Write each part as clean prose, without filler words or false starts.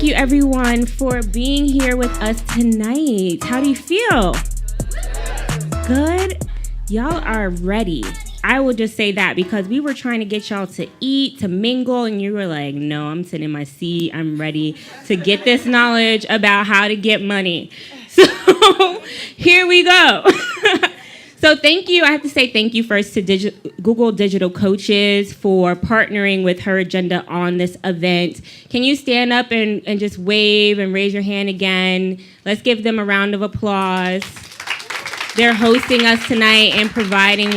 thank you everyone for being here with us tonight. How do you feel? Good? Y'all are ready. I will just say that because we were trying to get y'all to eat, to mingle, and you were like, no, I'm sitting in my seat. I'm ready to get this knowledge about how to get money. So here we go. So thank you. I have to say thank you first to Google Digital Coaches for partnering with Her Agenda on this event. Can you stand up and just wave and raise your hand again? Let's give them a round of applause. They're hosting us tonight and providing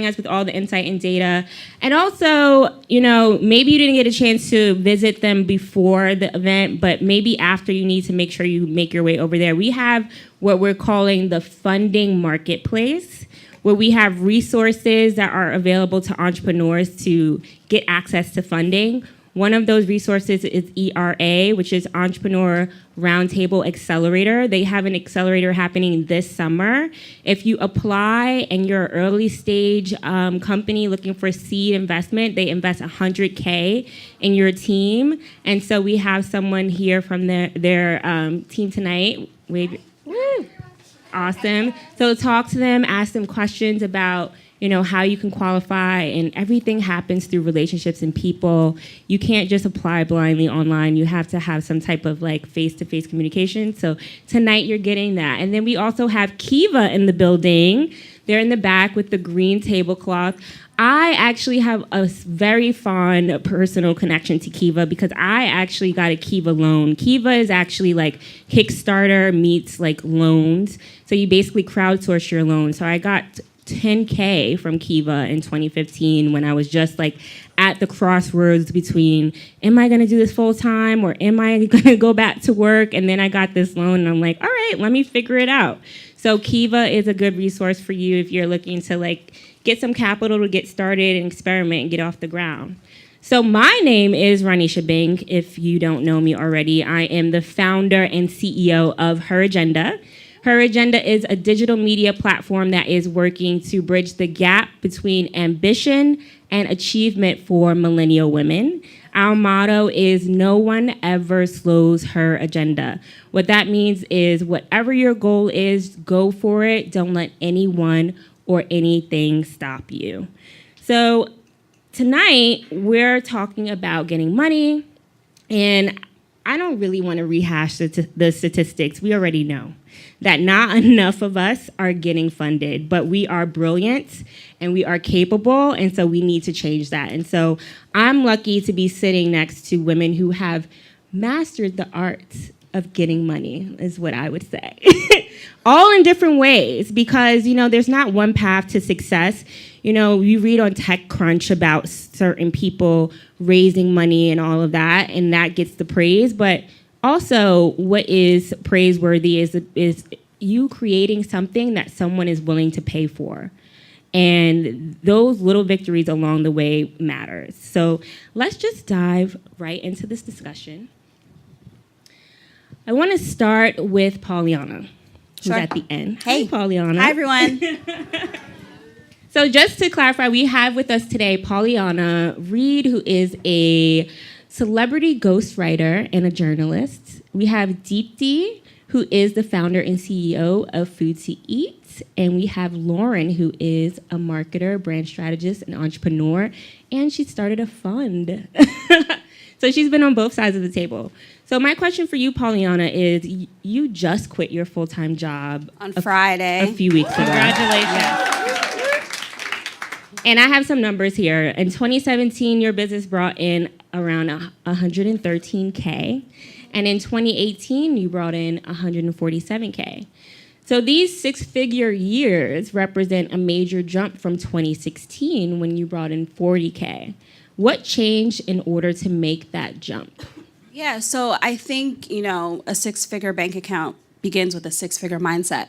us with all the insight and data. And also, you know, maybe you didn't get a chance to visit them before the event, but maybe after, you need to make sure you make your way over there. We have what we're calling the funding marketplace, where we have resources that are available to entrepreneurs to get access to funding. One of those resources is ERA, which is Entrepreneur Roundtable Accelerator. They have an accelerator happening this summer. If you apply and you're an early stage company looking for seed investment, they invest $100K in your team. And so we have someone here from their team tonight. Awesome. So talk to them, ask them questions about, you know, how you can qualify, and everything happens through relationships and people. You can't just apply blindly online. You have to have some type of like face-to-face communication. So tonight you're getting that. And then we also have Kiva in the building. They're in the back with the green tablecloth. I actually have a very fond personal connection to Kiva because I actually got a Kiva loan. Kiva is actually like Kickstarter meets like loans. So you basically crowdsource your loan. So I got $10K from Kiva in 2015 when I was just like at the crossroads between, am I going to do this full time or am I going to go back to work? And then I got this loan and I'm like, all right, let me figure it out. So Kiva is a good resource for you if you're looking to like get some capital to get started and experiment and get off the ground. So my name is Rhonesha Byng. If you don't know me already, I am the founder and CEO of Her Agenda. Her Agenda is a digital media platform that is working to bridge the gap between ambition and achievement for millennial women. Our motto is no one ever slows her agenda. What that means is whatever your goal is, go for it. Don't let anyone or anything stop you. So tonight we're talking about getting money, and I don't really want to rehash the statistics. We already know that not enough of us are getting funded, but we are brilliant and we are capable, and so we need to change that. And so I'm lucky to be sitting next to women who have mastered the art of getting money, is what I would say. All in different ways, because, you know, there's not one path to success. You know, you read on TechCrunch about certain people raising money and all of that, and that gets the praise. But also, what is praiseworthy is you creating something that someone is willing to pay for. And those little victories along the way matters. So let's just dive right into this discussion. I want to start with Pauleanna, who's at the end. Hey, Hi, Pauleanna. Hi, everyone. So just to clarify, we have with us today Pauleanna, Reid, who is a celebrity ghostwriter and a journalist. We have Deepti, who is the founder and CEO of FoodtoEat. And we have Lauren, who is a marketer, brand strategist, and entrepreneur. And she started a fund. So she's been on both sides of the table. So my question for you, Pauleanna, is you just quit your full-time job on Friday. A few weeks ago. Congratulations. Yeah. And I have some numbers here. In 2017, your business brought in around 113K. And in 2018, you brought in 147K. So these six-figure years represent a major jump from 2016 when you brought in 40K. What changed in order to make that jump? Yeah, so I think, you know, a six-figure bank account begins with a six-figure mindset.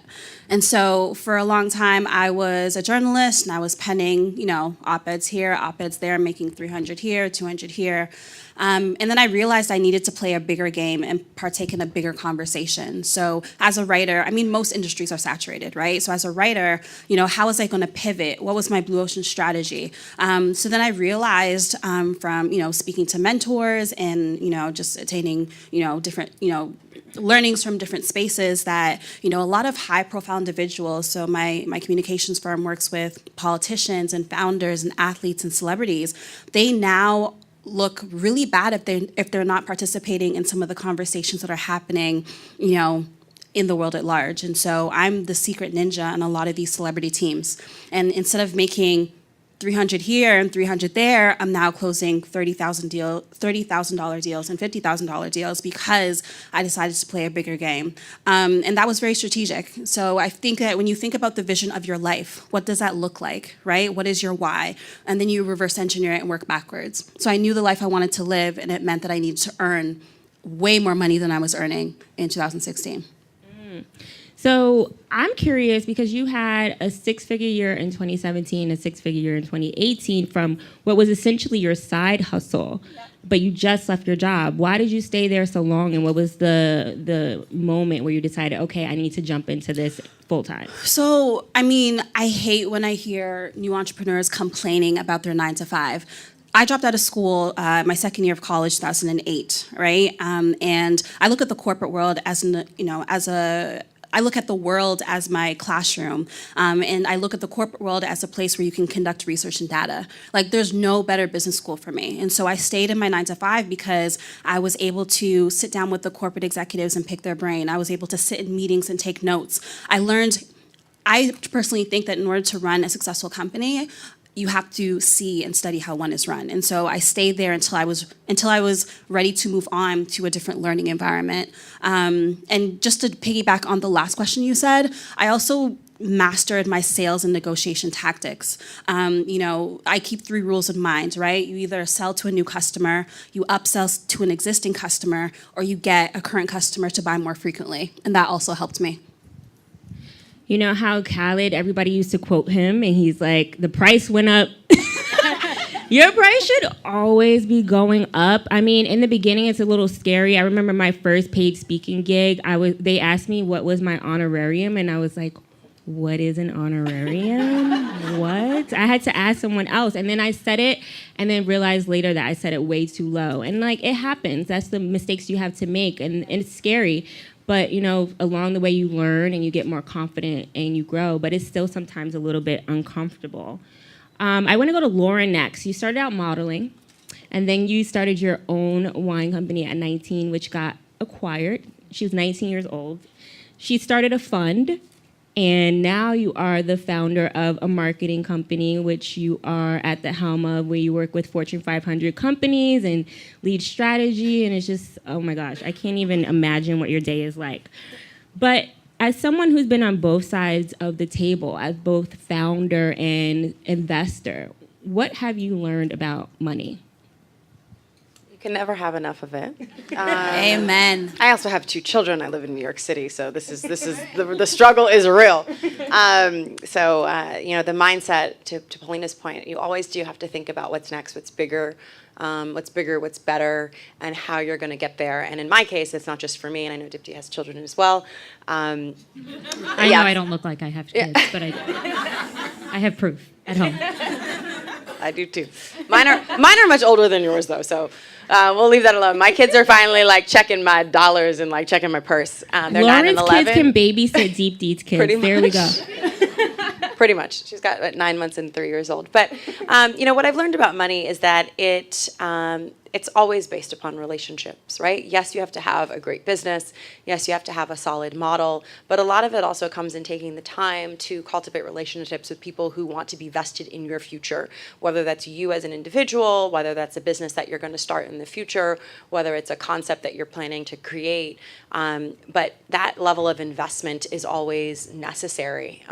And so for a long time, I was a journalist and I was penning, op-eds here, op-eds there, making 300 here, 200 here. And then I realized I needed to play a bigger game and partake in a bigger conversation. So as a writer, most industries are saturated, right? So as a writer, how was I going to pivot? What was my blue ocean strategy? So then I realized from, speaking to mentors and, just attaining, different, learnings from different spaces that, a lot of high profile individuals, so my communications firm works with politicians and founders and athletes and celebrities, they now look really bad if they're not participating in some of the conversations that are happening, in the world at large. And so I'm the secret ninja in a lot of these celebrity teams. And instead of making 300 here and 300 there, I'm now closing $30,000 deals and $50,000 deals because I decided to play a bigger game. And that was very strategic. So I think that when you think about the vision of your life, what does that look like, right? What is your why? And then you reverse engineer it and work backwards. So I knew the life I wanted to live, and it meant that I needed to earn way more money than I was earning in 2016. So I'm curious because you had a six-figure year in 2017, a six-figure year in 2018 from what was essentially your side hustle, but you just left your job. Why did you stay there so long, and what was the moment where you decided, okay, I need to jump into this full-time? So, I hate when I hear new entrepreneurs complaining about their 9 to 5. I dropped out of school my second year of college, 2008, right? And I look at the corporate world I look at the world as my classroom, and I look at the corporate world as a place where you can conduct research and data. Like, there's no better business school for me. And so I stayed in my 9 to 5 because I was able to sit down with the corporate executives and pick their brain. I was able to sit in meetings and take notes. I personally think that in order to run a successful company, you have to see and study how one is run. And so I stayed there until I was ready to move on to a different learning environment. And just to piggyback on the last question you said, I also mastered my sales and negotiation tactics. I keep 3 rules in mind, right? You either sell to a new customer, you upsell to an existing customer, or you get a current customer to buy more frequently. And that also helped me. You know how Khaled, everybody used to quote him, and he's like, the price went up. Your price should always be going up. In the beginning, it's a little scary. I remember my first paid speaking gig. They asked me what was my honorarium, and I was like, what is an honorarium? What? I had to ask someone else, and then I said it, and then realized later that I said it way too low. And it happens. That's the mistakes you have to make, and it's scary. But, along the way you learn and you get more confident and you grow, but it's still sometimes a little bit uncomfortable. I want to go to Lauren next. You started out modeling, and then you started your own wine company at 19, which got acquired. She was 19 years old. She started a fund, and now you are the founder of a marketing company, which you are at the helm of, where you work with Fortune 500 companies and lead strategy. And it's just, oh my gosh, I can't even imagine what your day is like. But as someone who's been on both sides of the table, as both founder and investor, what have you learned about money? You can never have enough of it. Amen. I also have 2 children. I live in New York City, so this is the struggle is real. The mindset, to Pauleanna's point, you always do have to think about what's next, what's bigger, what's better, and how you're going to get there. And in my case, it's not just for me, and I know Deepti has children as well. I know I don't look like I have kids, but I have proof at home. I do too. Mine are much older than yours though, so we'll leave that alone. My kids are finally checking my dollars and checking my purse. They're 9 and 11. Lauren's kids can babysit Deepti's kids. Pretty there we go. Pretty much. She's got 9 months and 3 years old. But what I've learned about money is that it's always based upon relationships, right? Yes, you have to have a great business. Yes, you have to have a solid model. But a lot of it also comes in taking the time to cultivate relationships with people who want to be vested in your future, whether that's you as an individual, whether that's a business that you're going to start in the future, whether it's a concept that you're planning to create. But that level of investment is always necessary.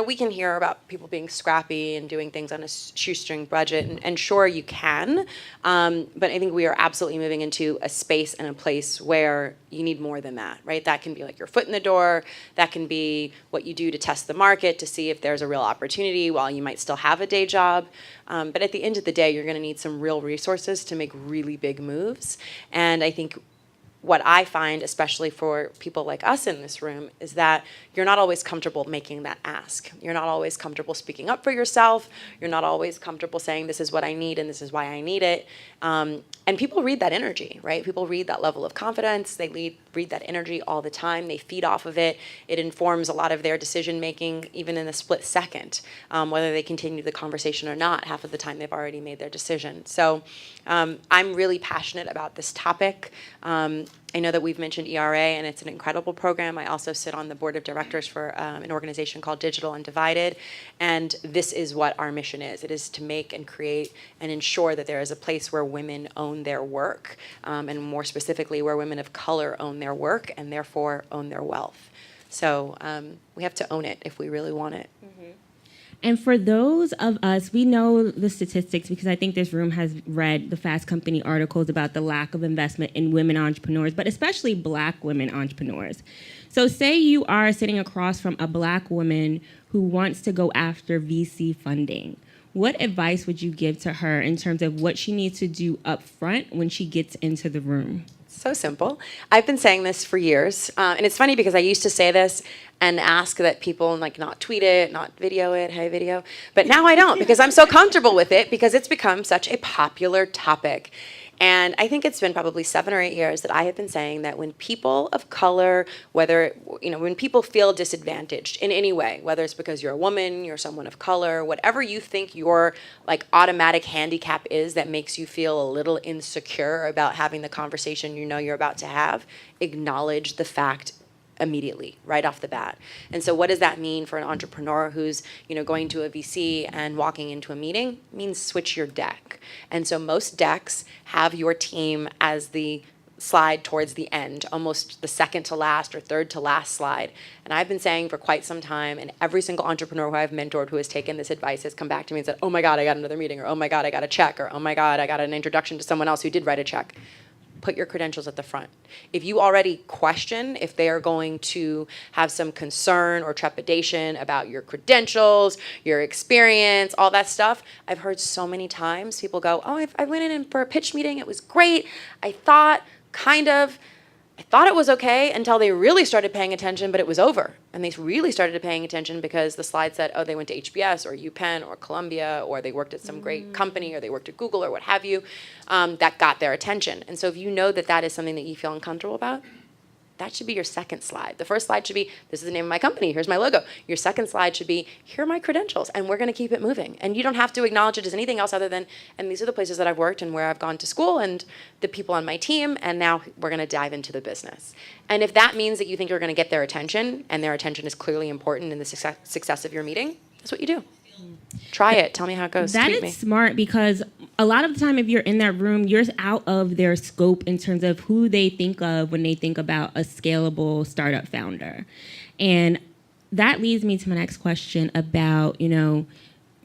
We can hear about people being scrappy and doing things on a shoestring budget, and sure, you can. But I think we are absolutely moving into a space and a place where you need more than that, right? That can be like your foot in the door. That can be what you do to test the market to see if there's a real opportunity while you might still have a day job. But at the end of the day, you're going to need some real resources to make really big moves. And I think what I find, especially for people like us in this room, is that you're not always comfortable making that ask. You're not always comfortable speaking up for yourself. You're not always comfortable saying, this is what I need and this is why I need it. And people read that energy, right? People read that level of confidence. They read that energy all the time. They feed off of it. It informs a lot of their decision making, even in a split second, whether they continue the conversation or not. Half of the time they've already made their decision. So I'm really passionate about this topic. I know that we've mentioned ERA, and it's an incredible program. I also sit on the board of directors for an organization called Digital Undivided, and this is what our mission is. It is to make and create and ensure that there is a place where women own their work, and more specifically, where women of color own their work and therefore own their wealth. So we have to own it if we really want it. And for those of us, we know the statistics because I think this room has read the Fast Company articles about the lack of investment in women entrepreneurs, but especially Black women entrepreneurs. So say you are sitting across from a Black woman who wants to go after VC funding. What advice would you give to her in terms of what she needs to do up front when she gets into the room? So simple. I've been saying this for years. And it's funny because I used to say this and ask that people like not tweet it, not video it, hey video. But now I don't because I'm so comfortable with it because it's become such a popular topic. And I think it's been probably 7 or 8 years that I have been saying that when people of color, when people feel disadvantaged in any way, whether it's because you're a woman, you're someone of color, whatever you think your like automatic handicap is that makes you feel a little insecure about having the conversation you know you're about to have, acknowledge the fact immediately, right off the bat. And so what does that mean for an entrepreneur who's, going to a VC and walking into a meeting? It means switch your deck. And so most decks have your team as the slide towards the end, almost the second to last or third to last slide. And I've been saying for quite some time, and every single entrepreneur who I've mentored who has taken this advice has come back to me and said, oh my God, I got another meeting, or oh my God, I got a check, or oh my God, I got an introduction to someone else who did write a check. Put your credentials at the front. If you already question if they are going to have some concern or trepidation about your credentials, your experience, all that stuff, I've heard so many times people go, oh, I went in for a pitch meeting. It was great. I thought it was okay until they really started paying attention, but it was over. And they really started paying attention because the slide said, oh, they went to HBS or UPenn or Columbia, or they worked at some great company, or they worked at Google or what have you, that got their attention. And so if you know that that is something that you feel uncomfortable about, that should be your second slide. The first slide should be, this is the name of my company, here's my logo. Your second slide should be, here are my credentials, and we're gonna keep it moving. And you don't have to acknowledge it as anything else other than, and these are the places that I've worked and where I've gone to school and the people on my team, and now we're gonna dive into the business. And if that means that you think you're gonna get their attention, and their attention is clearly important in the success of your meeting, that's what you do. Try it. Tell me how it goes. That Tweet is me. smart because a lot of the time if you're in that room, you're out of their scope in terms of who they think of when they think about a scalable startup founder. And that leads me to my next question about,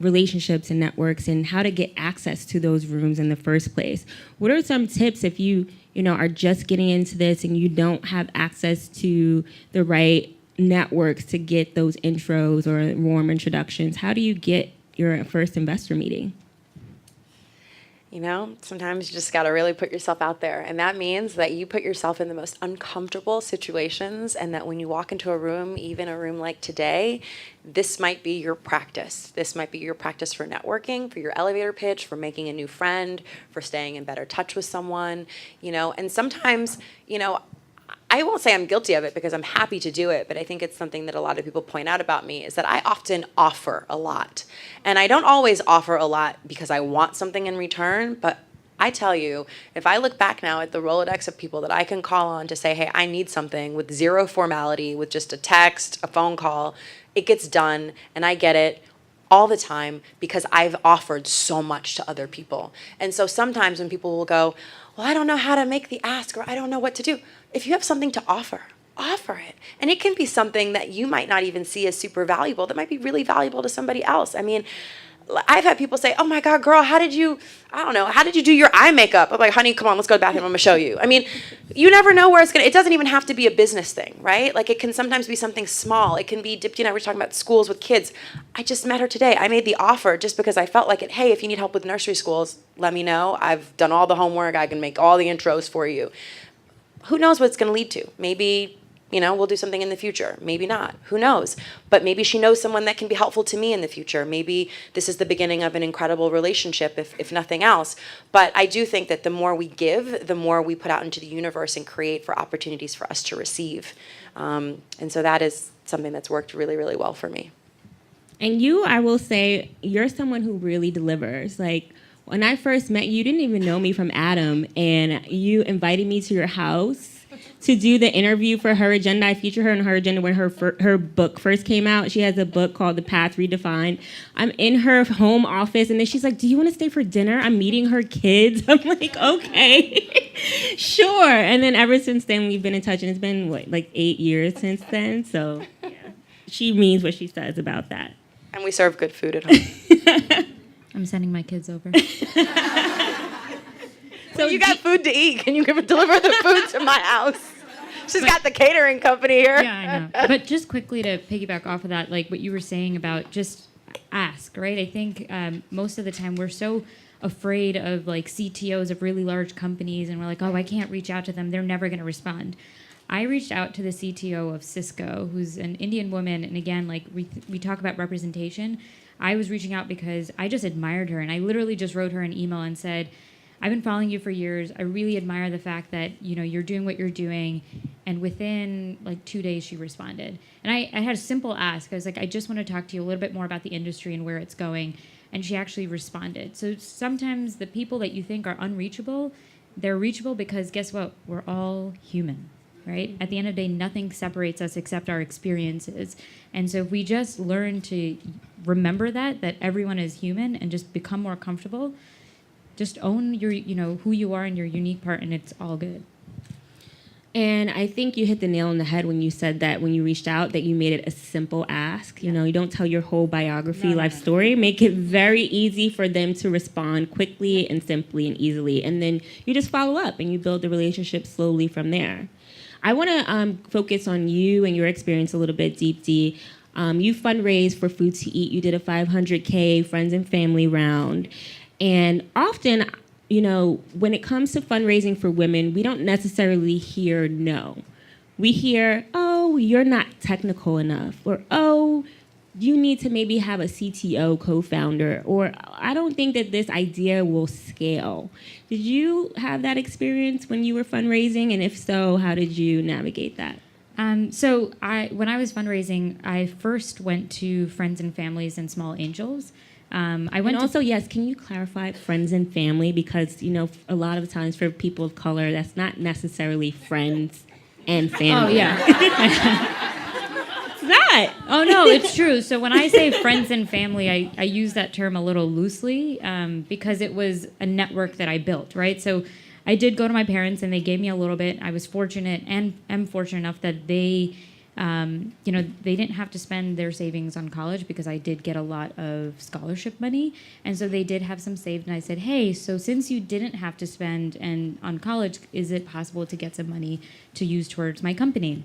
relationships and networks and how to get access to those rooms in the first place. What are some tips if you are just getting into this and you don't have access to the right networks to get those intros or warm introductions? How do you get your first investor meeting? Sometimes you just got to really put yourself out there. And that means that you put yourself in the most uncomfortable situations, and that when you walk into a room, even a room like today, this might be your practice. This might be your practice for networking, for your elevator pitch, for making a new friend, for staying in better touch with someone, and sometimes, I won't say I'm guilty of it because I'm happy to do it, but I think it's something that a lot of people point out about me is that I often offer a lot. And I don't always offer a lot because I want something in return, but I tell you, if I look back now at the Rolodex of people that I can call on to say, hey, I need something with zero formality, with just a text, a phone call, it gets done and I get it all the time because I've offered so much to other people. And so sometimes when people will go, well, I don't know how to make the ask, or I don't know what to do. If you have something to offer it. And it can be something that you might not even see as super valuable that might be really valuable to somebody else. I mean, I've had people say, oh my God, girl, how did you do your eye makeup? I'm like, honey, come on, let's go to the bathroom. I'm going to show you. I mean, you never know where it doesn't even have to be a business thing, right? Like, it can sometimes be something small. It can be, Deepti and I were talking about schools with kids. I just met her today. I made the offer just because I felt like it. Hey, if you need help with nursery schools, let me know. I've done all the homework. I can make all the intros for you. Who knows what it's going to lead to? Maybe, we'll do something in the future. Maybe not. Who knows? But maybe she knows someone that can be helpful to me in the future. Maybe this is the beginning of an incredible relationship, if nothing else. But I do think that the more we give, the more we put out into the universe and create for opportunities for us to receive. And so that is something that's worked really, really well for me. And you, I will say, you're someone who really delivers. Like, when I first met you, you didn't even know me from Adam, and you invited me to your house to do the interview for her agenda. I featured her in her agenda when her book first came out. She has a book called The Path Redefined. I'm in her home office, and then she's like, do you want to stay for dinner? I'm meeting her kids. I'm like, okay, sure. And then ever since then, we've been in touch, and it's been, like 8 years since then. So yeah, she means what she says about that. And we serve good food at home. I'm sending my kids over. So you got food to eat. Can you deliver the food to my house? She's got the catering company here. Yeah, I know. But just quickly to piggyback off of that, like what you were saying about just ask, right? I think most of the time we're so afraid of like CTOs of really large companies, and we're like, oh, I can't reach out to them. They're never going to respond. I reached out to the CTO of Cisco, who's an Indian woman, and again, like we talk about representation. I was reaching out because I just admired her, and I literally just wrote her an email and said, I've been following you for years. I really admire the fact that, you're doing what you're doing. And within like 2 days, she responded. And I had a simple ask. I was like, I just want to talk to you a little bit more about the industry and where it's going. And she actually responded. So sometimes the people that you think are unreachable, they're reachable because guess what? We're all human, right? At the end of the day, nothing separates us except our experiences. And so if we just learn to remember that everyone is human and just become more comfortable, just own your, who you are and your unique part, and it's all good. And I think you hit the nail on the head when you said that when you reached out that you made it a simple ask. You don't tell your whole biography, life story. Make it very easy for them to respond quickly and simply and easily. And then you just follow up and you build the relationship slowly from there. I want to focus on you and your experience a little bit, Deepti. You fundraised for FoodtoEat. You did a 500K friends and family round. And often, when it comes to fundraising for women, we don't necessarily hear no. We hear, oh, you're not technical enough, or oh, you need to maybe have a CTO co-founder, or I don't think that this idea will scale. Did you have that experience when you were fundraising? And if so, how did you navigate that? So when I was fundraising, I first went to friends and families and small angels. Yes, can you clarify friends and family? Because, a lot of times for people of color, that's not necessarily friends and family. Oh, yeah. It's not. Oh, no, it's true. So when I say friends and family, I use that term a little loosely because it was a network that I built, right? So I did go to my parents, and they gave me a little bit. I was fortunate and am fortunate enough that they didn't have to spend their savings on college because I did get a lot of scholarship money. And so they did have some saved. And I said, hey, so since you didn't have to spend on college, is it possible to get some money to use towards my company?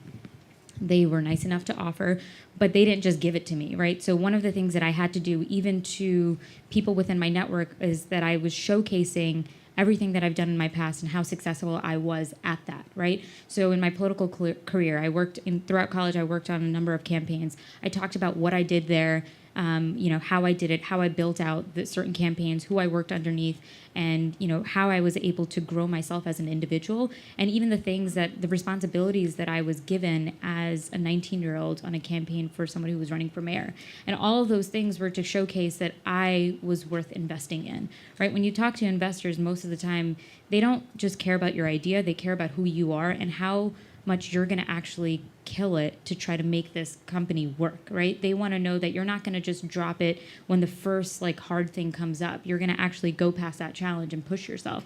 They were nice enough to offer, but they didn't just give it to me, right? So one of the things that I had to do, even to people within my network, is that I was showcasing everything that I've done in my past and how successful I was at that, right? So in my political career, throughout college, I worked on a number of campaigns. I talked about what I did there, how I did it, how I built out certain campaigns, who I worked underneath, and, how I was able to grow myself as an individual, and even the responsibilities that I was given as a 19-year-old on a campaign for someone who was running for mayor. And all of those things were to showcase that I was worth investing in, right? When you talk to investors, most of the time, they don't just care about your idea, they care about who you are and how much you're going to actually kill it to try to make this company work, right? They want to know that you're not going to just drop it when the first hard thing comes up. You're going to actually go past that challenge and push yourself.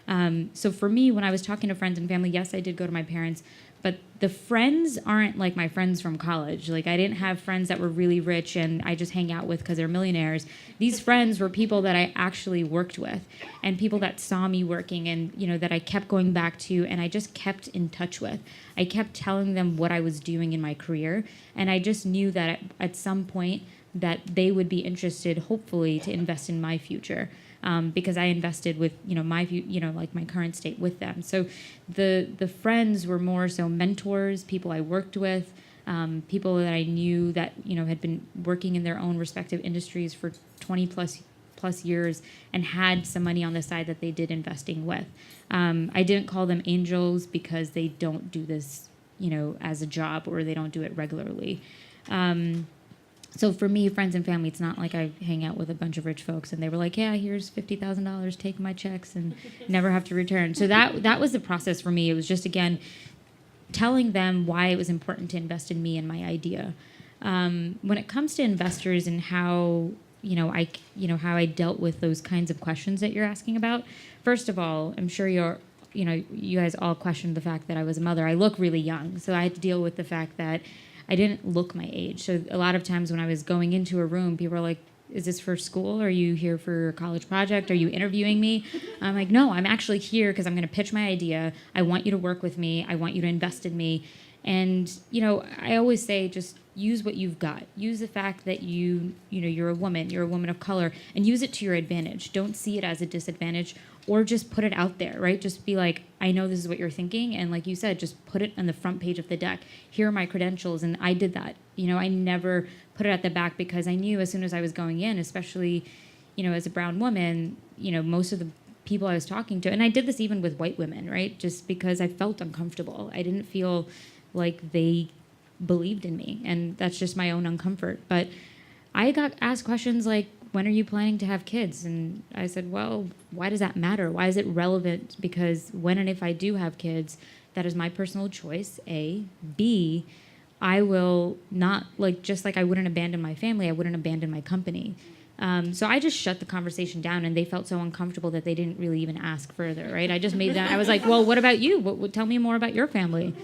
So for me, when I was talking to friends and family, yes, I did go to my parents, But the friends aren't like my friends from college. Like, I didn't have friends that were really rich and I just hang out with because they're millionaires. These friends were people that I actually worked with, and people that saw me working, and, you know, that I kept going back to, and I just kept in touch with. I kept telling them what I was doing in my career, and I just knew that at some point that they would be interested, hopefully, to invest in my future. Because I invested with, you know, like my current state with them. So the friends were more so mentors, people I worked with, people that I knew that, you know, had been working in their own respective industries for 20 plus years and had some money on the side that they did investing with. I didn't call them angels because they don't do this, you know, as a job, or they don't do it regularly. So for me, friends and family, it's not like I hang out with a bunch of rich folks and they were like, yeah, here's $50,000, take my checks and never have to return. So that was the process for me. It was just, again, telling them why it was important to invest in me and my idea. When it comes to investors and how, how I dealt with those kinds of questions that you're asking about, first of all, I'm sure you guys all questioned the fact that I was a mother. I look really young, so I had to deal with the fact that I didn't look my age. So a lot of times when I was going into a room, people were like, is this for school? Are you here for a college project? Are you interviewing me? I'm like, no, I'm actually here because I'm going to pitch my idea. I want you to work with me. I want you to invest in me. And, you know, I always say just use what you've got. Use the fact that you're a woman of color, and use it to your advantage. Don't see it as a disadvantage, or just put it out there, right? Just be like, I know this is what you're thinking. And like you said, just put it on the front page of the deck. Here are my credentials. And I did that. You know, I never put it at the back because I knew as soon as I was going in, especially, you know, as a brown woman, you know, most of the people I was talking to, and I did this even with white women, right? Just because I felt uncomfortable. I didn't feel like they believed in me. And that's just my own uncomfort. But I got asked questions like, when are you planning to have kids? And I said, well, why does that matter? Why is it relevant? Because when and if I do have kids, that is my personal choice, A. B, I will not, like, just like I wouldn't abandon my family, I wouldn't abandon my company. So I just shut the conversation down, and they felt so uncomfortable that they didn't really even ask further, right? I just made that, I was like, well, what about you? Tell me more about your family.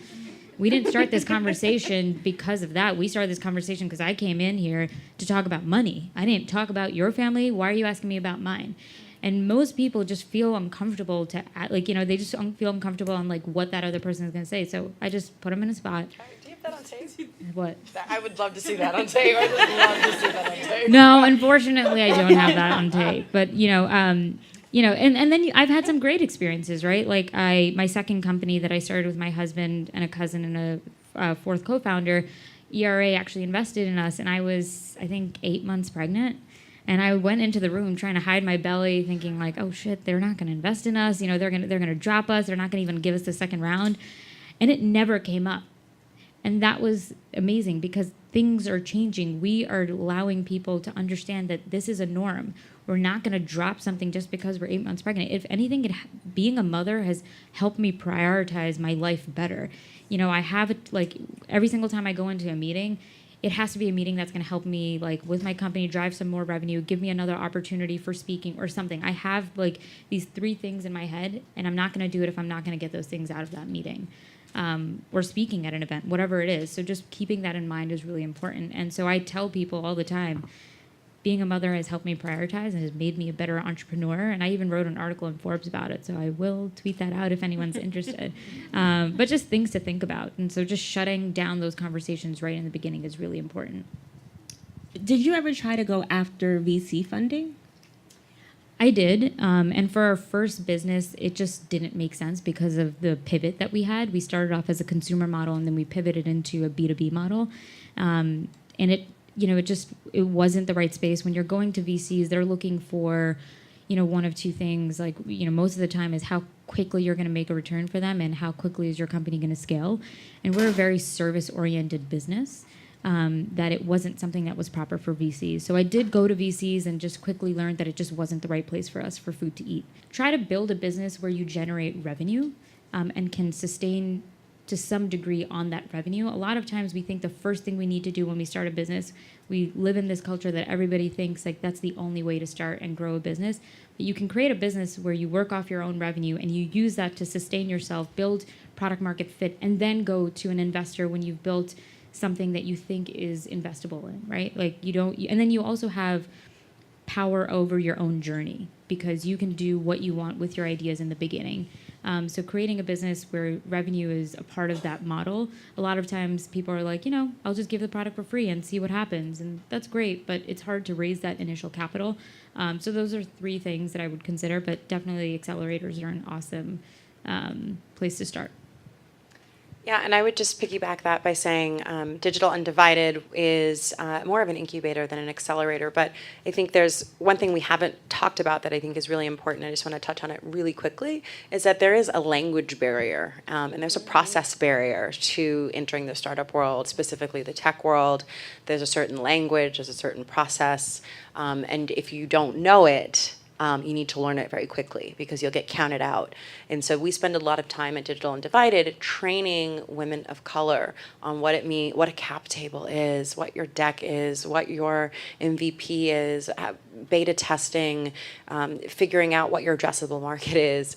We didn't start this conversation because of that. We started this conversation because I came in here to talk about money. I didn't talk about your family. Why are you asking me about mine? And most people just feel uncomfortable they just feel uncomfortable on like what that other person is going to say. So I just put them in a spot. Do you have that on tape? What? I would love to see that on tape. I just love to see that on tape. No, unfortunately, I don't have that on tape. But, and then I've had some great experiences, right? Like my second company that I started with my husband and a cousin and a fourth co-founder, ERA actually invested in us, and I was, I think, 8 months pregnant. And I went into the room trying to hide my belly, thinking like, oh shit, they're not going to invest in us. You know, they're gonna drop us. They're not going to even give us the second round. And it never came up. And that was amazing because things are changing. We are allowing people to understand that this is a norm. We're not going to drop something just because we're 8 months pregnant. If anything, being a mother has helped me prioritize my life better. You know, I have it like every single time I go into a meeting, it has to be a meeting that's going to help me, like, with my company, drive some more revenue, give me another opportunity for speaking or something. I have, like, these 3 things in my head, and I'm not going to do it if I'm not going to get those things out of that meeting or speaking at an event, whatever it is. So just keeping that in mind is really important. And so I tell people all the time, being a mother has helped me prioritize and has made me a better entrepreneur. And I even wrote an article in Forbes about it, so I will tweet that out if anyone's interested. But just things to think about. And so just shutting down those conversations right in the beginning is really important. Did you ever try to go after VC funding? I did. And for our first business, it just didn't make sense because of the pivot that we had. We started off as a consumer model, and then we pivoted into a B2B model. And it wasn't the right space. When you're going to VCs, they're looking for, one of 2 things. Like, most of the time is how quickly you're going to make a return for them and how quickly is your company going to scale. And we're a very service-oriented business, that it wasn't something that was proper for VCs. So I did go to VCs and just quickly learned that it just wasn't the right place for us for food to eat. Try to build a business where you generate revenue and can sustain to some degree on that revenue. A lot of times we think the first thing we need to do when we start a business, we live in this culture that everybody thinks like that's the only way to start and grow a business. But you can create a business where you work off your own revenue and you use that to sustain yourself, build product market fit, and then go to an investor when you've built something that you think is investable in, right? Like and then you also have power over your own journey because you can do what you want with your ideas in the beginning. So creating a business where revenue is a part of that model, a lot of times people are like, I'll just give the product for free and see what happens. And that's great, but it's hard to raise that initial capital. So those are 3 things that I would consider, but definitely accelerators are an awesome place to start. Yeah, and I would just piggyback that by saying Digital Undivided is more of an incubator than an accelerator. But I think there's one thing we haven't talked about that I think is really important. I just want to touch on it really quickly, is that there is a language barrier and there's a process barrier to entering the startup world, specifically the tech world. There's a certain language, there's a certain process, and if you don't know it, you need to learn it very quickly because you'll get counted out. And so we spend a lot of time at Digital Undivided training women of color on what it means, what a cap table is, what your deck is, what your MVP is, beta testing, figuring out what your addressable market is,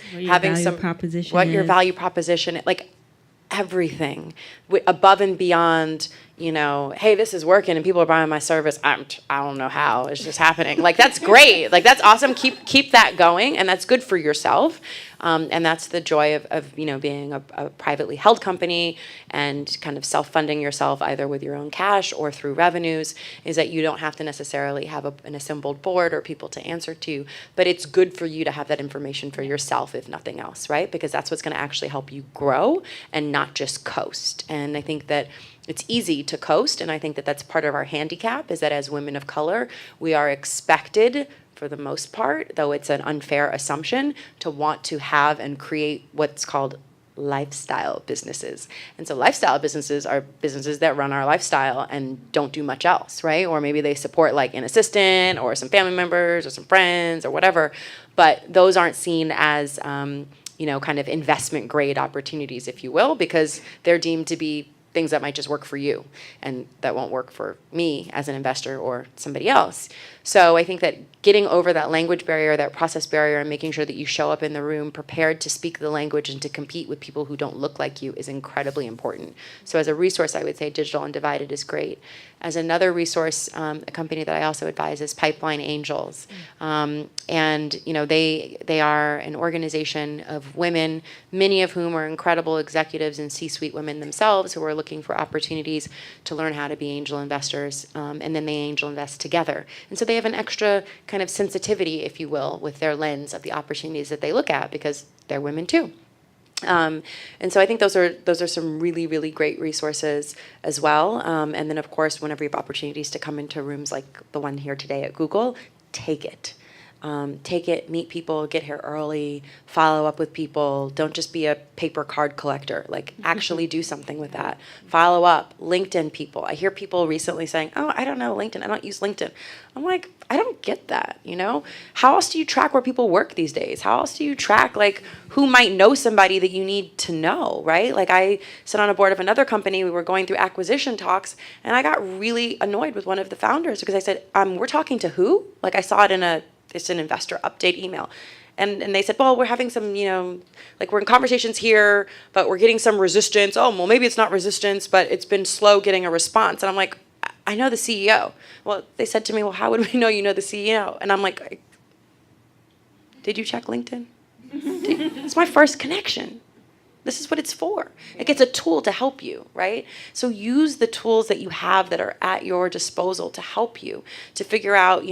what your value proposition, like everything above and beyond, hey, this is working and people are buying my service. I don't know how, it's just happening. Like, that's great. Like, that's awesome. Keep that going. And that's good for yourself. And that's the joy of being a privately held company and kind of self-funding yourself either with your own cash or through revenues, is that you don't have to necessarily have an assembled board or people to answer to, but it's good for you to have that information for yourself, if nothing else, right? Because that's what's going to actually help you grow and not just coast. And I think that it's easy to coast, and I think that that's part of our handicap, is that as women of color, we are expected, for the most part, though it's an unfair assumption, to want to have and create what's called lifestyle businesses. And so lifestyle businesses are businesses that run our lifestyle and don't do much else, right? Or maybe they support like an assistant or some family members or some friends or whatever, but those aren't seen as kind of investment grade opportunities, if you will, because they're deemed to be things that might just work for you and that won't work for me as an investor or somebody else. So I think that getting over that language barrier, that process barrier, and making sure that you show up in the room prepared to speak the language and to compete with people who don't look like you is incredibly important. So as a resource, I would say Digital Undivided is great. As another resource, a company that I also advise is Pipeline Angels. And they are an organization of women, many of whom are incredible executives and C-suite women themselves who are looking for opportunities to learn how to be angel investors, and then they angel invest together. And so they have an extra kind of sensitivity, if you will, with their lens of the opportunities that they look at because they're women too. And so I think those are some really, really great resources as well. And then, of course, whenever you have opportunities to come into rooms like the one here today at Google, take it. Take it, meet people, get here early, follow up with people. Don't just be a paper card collector. Like, actually do something with that. Follow up. LinkedIn people. I hear people recently saying, oh, I don't know LinkedIn. I don't use LinkedIn. I'm like, I don't get that, How else do you track where people work these days? How else do you track, like, who might know somebody that you need to know, right? Like, I sit on a board of another company. We were going through acquisition talks, and I got really annoyed with one of the founders because I said, we're talking to who? Like, I saw it in it's an investor update email. And they said, well, we're having some, like we're in conversations here, but we're getting some resistance. Oh, well, maybe it's not resistance, but it's been slow getting a response. And I'm like, I know the CEO. Well, they said to me, well, how would we know you know the CEO? And I'm like, did you check LinkedIn? It's my first connection. This is what it's for. Like, it's a tool to help you, right? So use the tools that you have that are at your disposal to help you to figure out,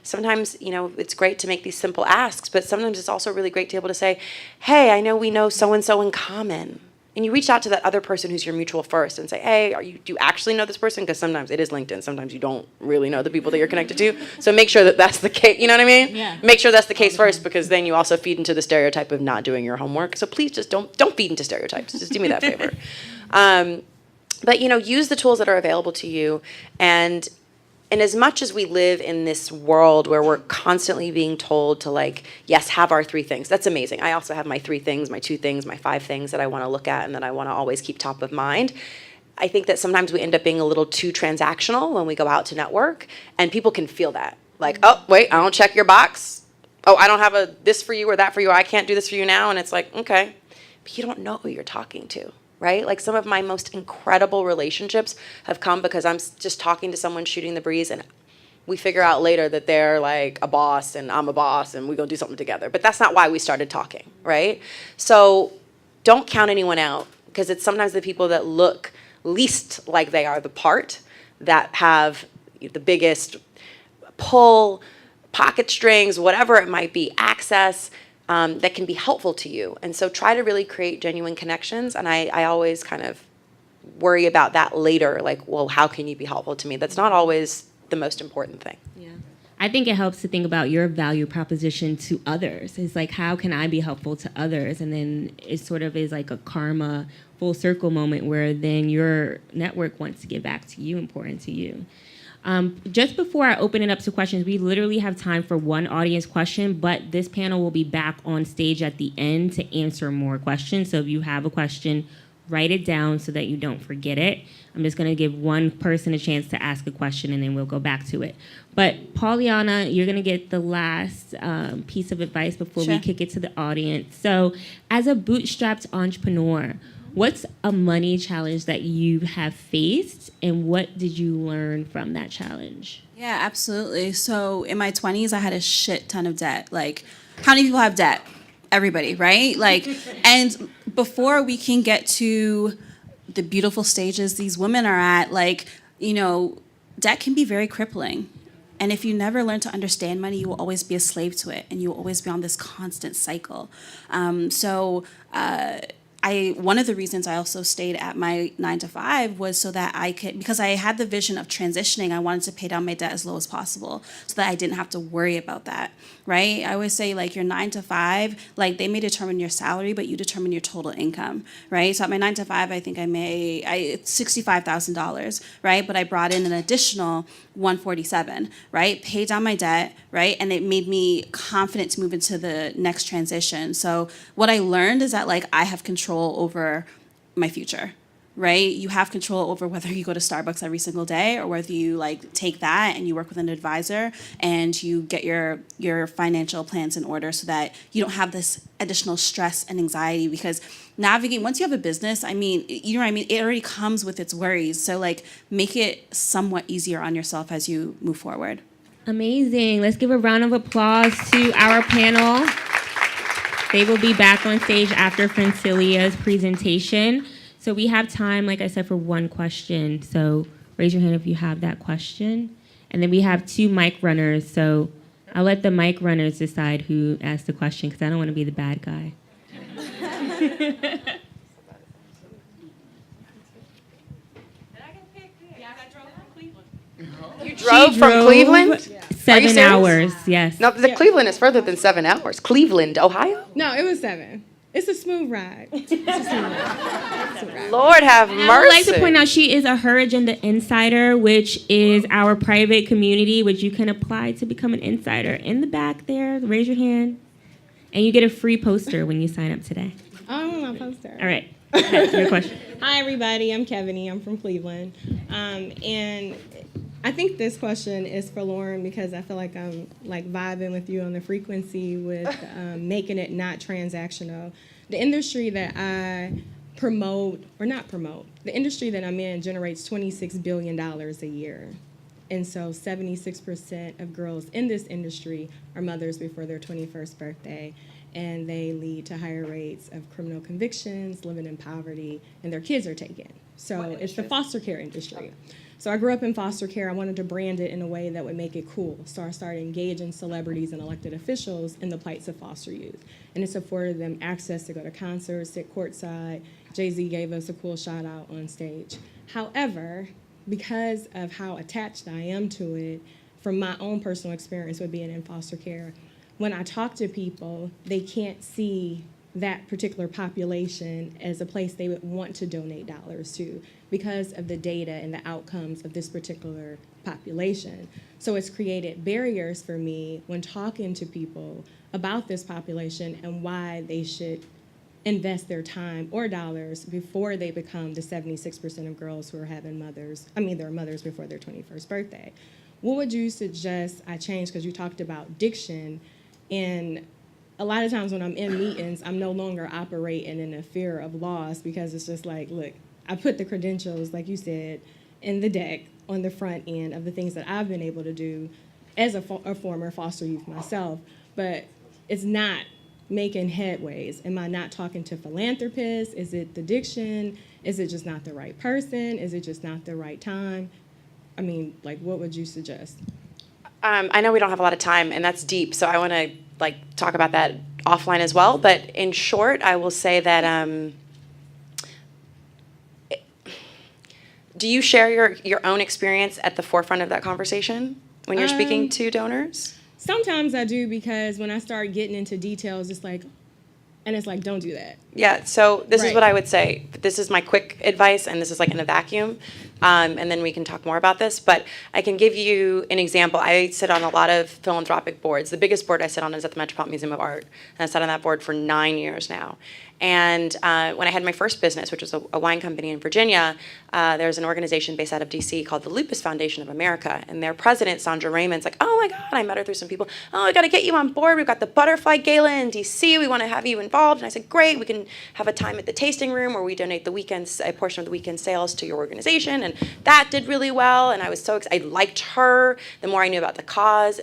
sometimes, it's great to make these simple asks, but sometimes it's also really great to be able to say, hey, I know we know so-and-so in common. And you reach out to that other person who's your mutual first and say, hey, do you actually know this person? Because sometimes it is LinkedIn. Sometimes you don't really know the people that you're connected to. So make sure that that's the case. You know what I mean? Yeah. Make sure that's the case first, because then you also feed into the stereotype of not doing your homework. So please just don't feed into stereotypes. Just do me that favor. But use the tools that are available to you, and And as much as we live in this world where we're constantly being told to like, yes, have our 3 things. That's amazing. I also have my 3 things, my 2 things, my 5 things that I want to look at and that I want to always keep top of mind. I think that sometimes we end up being a little too transactional when we go out to network, and people can feel that. Like, oh, wait, I don't check your box. Oh, I don't have a this for you or that for you. I can't do this for you now. And it's like, okay, but you don't know who you're talking to. Right? Like some of my most incredible relationships have come because I'm just talking to someone shooting the breeze, and we figure out later that they're like a boss and I'm a boss and we're going to do something together. But that's not why we started talking, right? So don't count anyone out, because it's sometimes the people that look least like they are the part that have the biggest pull, pocket strings, whatever it might be, access, that can be helpful to you. And so try to really create genuine connections. And I always kind of worry about that later. Like, well, how can you be helpful to me? That's not always the most important thing. Yeah. I think it helps to think about your value proposition to others. It's like, how can I be helpful to others? And then it sort of is like a karma full circle moment where then your network wants to give back to you, important to you. Just before I open it up to questions, we literally have time for one audience question, but this panel will be back on stage at the end to answer more questions. So if you have a question, write it down so that you don't forget it. I'm just going to give one person a chance to ask a question, and then we'll go back to it. But Pauleanna, you're going to get the last piece of advice before we kick it to the audience. So as a bootstrapped entrepreneur, what's a money challenge that you have faced, and what did you learn from that challenge? Yeah, absolutely. So in my 20s, I had a shit ton of debt. Like, how many people have debt? Everybody, right? Like, and before we can get to the beautiful stages these women are at, like, you know, debt can be very crippling. And if you never learn to understand money, you will always be a slave to it, and you will always be on this constant cycle. One of the reasons I also stayed at my 9-to-5 was so that I could, because I had the vision of transitioning, I wanted to pay down my debt as low as possible so that I didn't have to worry about that, right? I always say, like, your 9-to-5, like, they may determine your salary, but you determine your total income, right? So at my 9-to-5, I think it's $65,000, right? But I brought in an additional 147, right? Paid down my debt, right? And it made me confident to move into the next transition. So what I learned is that, like, I have control over my future, right? You have control over whether you go to Starbucks every single day or whether you like take that and you work with an advisor and you get your financial plans in order so that you don't have this additional stress and anxiety, because navigating, once you have a business, I mean, you know what I mean? It already comes with its worries. So like make it somewhat easier on yourself as you move forward. Amazing. Let's give a round of applause to our panel. They will be back on stage after Cilia's presentation. So we have time, like I said, for one question. So raise your hand if you have that question. And then we have 2 mic runners. So I'll let the mic runners decide who asked the question, because I don't want to be the bad guy. You drove from Cleveland? 7 hours, yes. No, Cleveland is further than 7 hours. Cleveland, Ohio? No, it was 7. It's a smooth ride. Lord have mercy. I would like to point out she is a Her Agenda Insider, which is our private community, which you can apply to become an insider. In the back there, raise your hand. And you get a free poster when you sign up today. Oh, my poster. All right. That's your question. Hi, everybody. I'm Kevany. I'm from Cleveland. And I think this question is for Lauren, because I feel like I'm like vibing with you on the frequency with making it not transactional. The industry that I promote, or not promote, the industry that I'm in generates $26 billion a year. And so 76% of girls in this industry are mothers before their 21st birthday, and they lead to higher rates of criminal convictions, living in poverty, and their kids are taken. So it's the foster care industry. So I grew up in foster care. I wanted to brand it in a way that would make it cool. So I started engaging celebrities and elected officials in the plights of foster youth. And it's afforded them access to go to concerts, sit courtside. Jay-Z gave us a cool shout out on stage. However, because of how attached I am to it, from my own personal experience with being in foster care, when I talk to people, they can't see that particular population as a place they would want to donate dollars to because of the data and the outcomes of this particular population. So it's created barriers for me when talking to people about this population and why they should invest their time or dollars before they become the 76% of girls who are having their mothers before their 21st birthday. What would you suggest I change? Because you talked about diction, and a lot of times when I'm in meetings, I'm no longer operating in a fear of loss because it's just like, look, I put the credentials, like you said, in the deck on the front end of the things that I've been able to do as a former foster youth myself, but it's not making headways. Am I not talking to philanthropists? Is it the diction? Is it just not the right person? Is it just not the right time? I mean, like, what would you suggest? I know we don't have a lot of time, and that's deep, so I want to talk about that offline as well. But in short, I will say that do you share your own experience at the forefront of that conversation when you're speaking to donors? Sometimes I do, because when I start getting into details, it's like, don't do that. Yeah, so this is Right. what I would say. This is my quick advice, and this is in a vacuum, and then we can talk more about this. But I can give you an example. I sit on a lot of philanthropic boards. The biggest board I sit on is at the Metropolitan Museum of Art, and I sat on that board for 9 years now. And when I had my first business, which was a wine company in Virginia, there's an organization based out of DC called the Lupus Foundation of America. And their president, Sandra Raymond's like, oh my God, I met her through some people. Oh, I got to get you on board. We've got the Butterfly Gala in DC. We want to have you involved. And I said, great, we can have a time at the tasting room where we donate a portion of the weekend sales to your organization. And that did really well. And I was so excited. I liked her. The more I knew about the cause,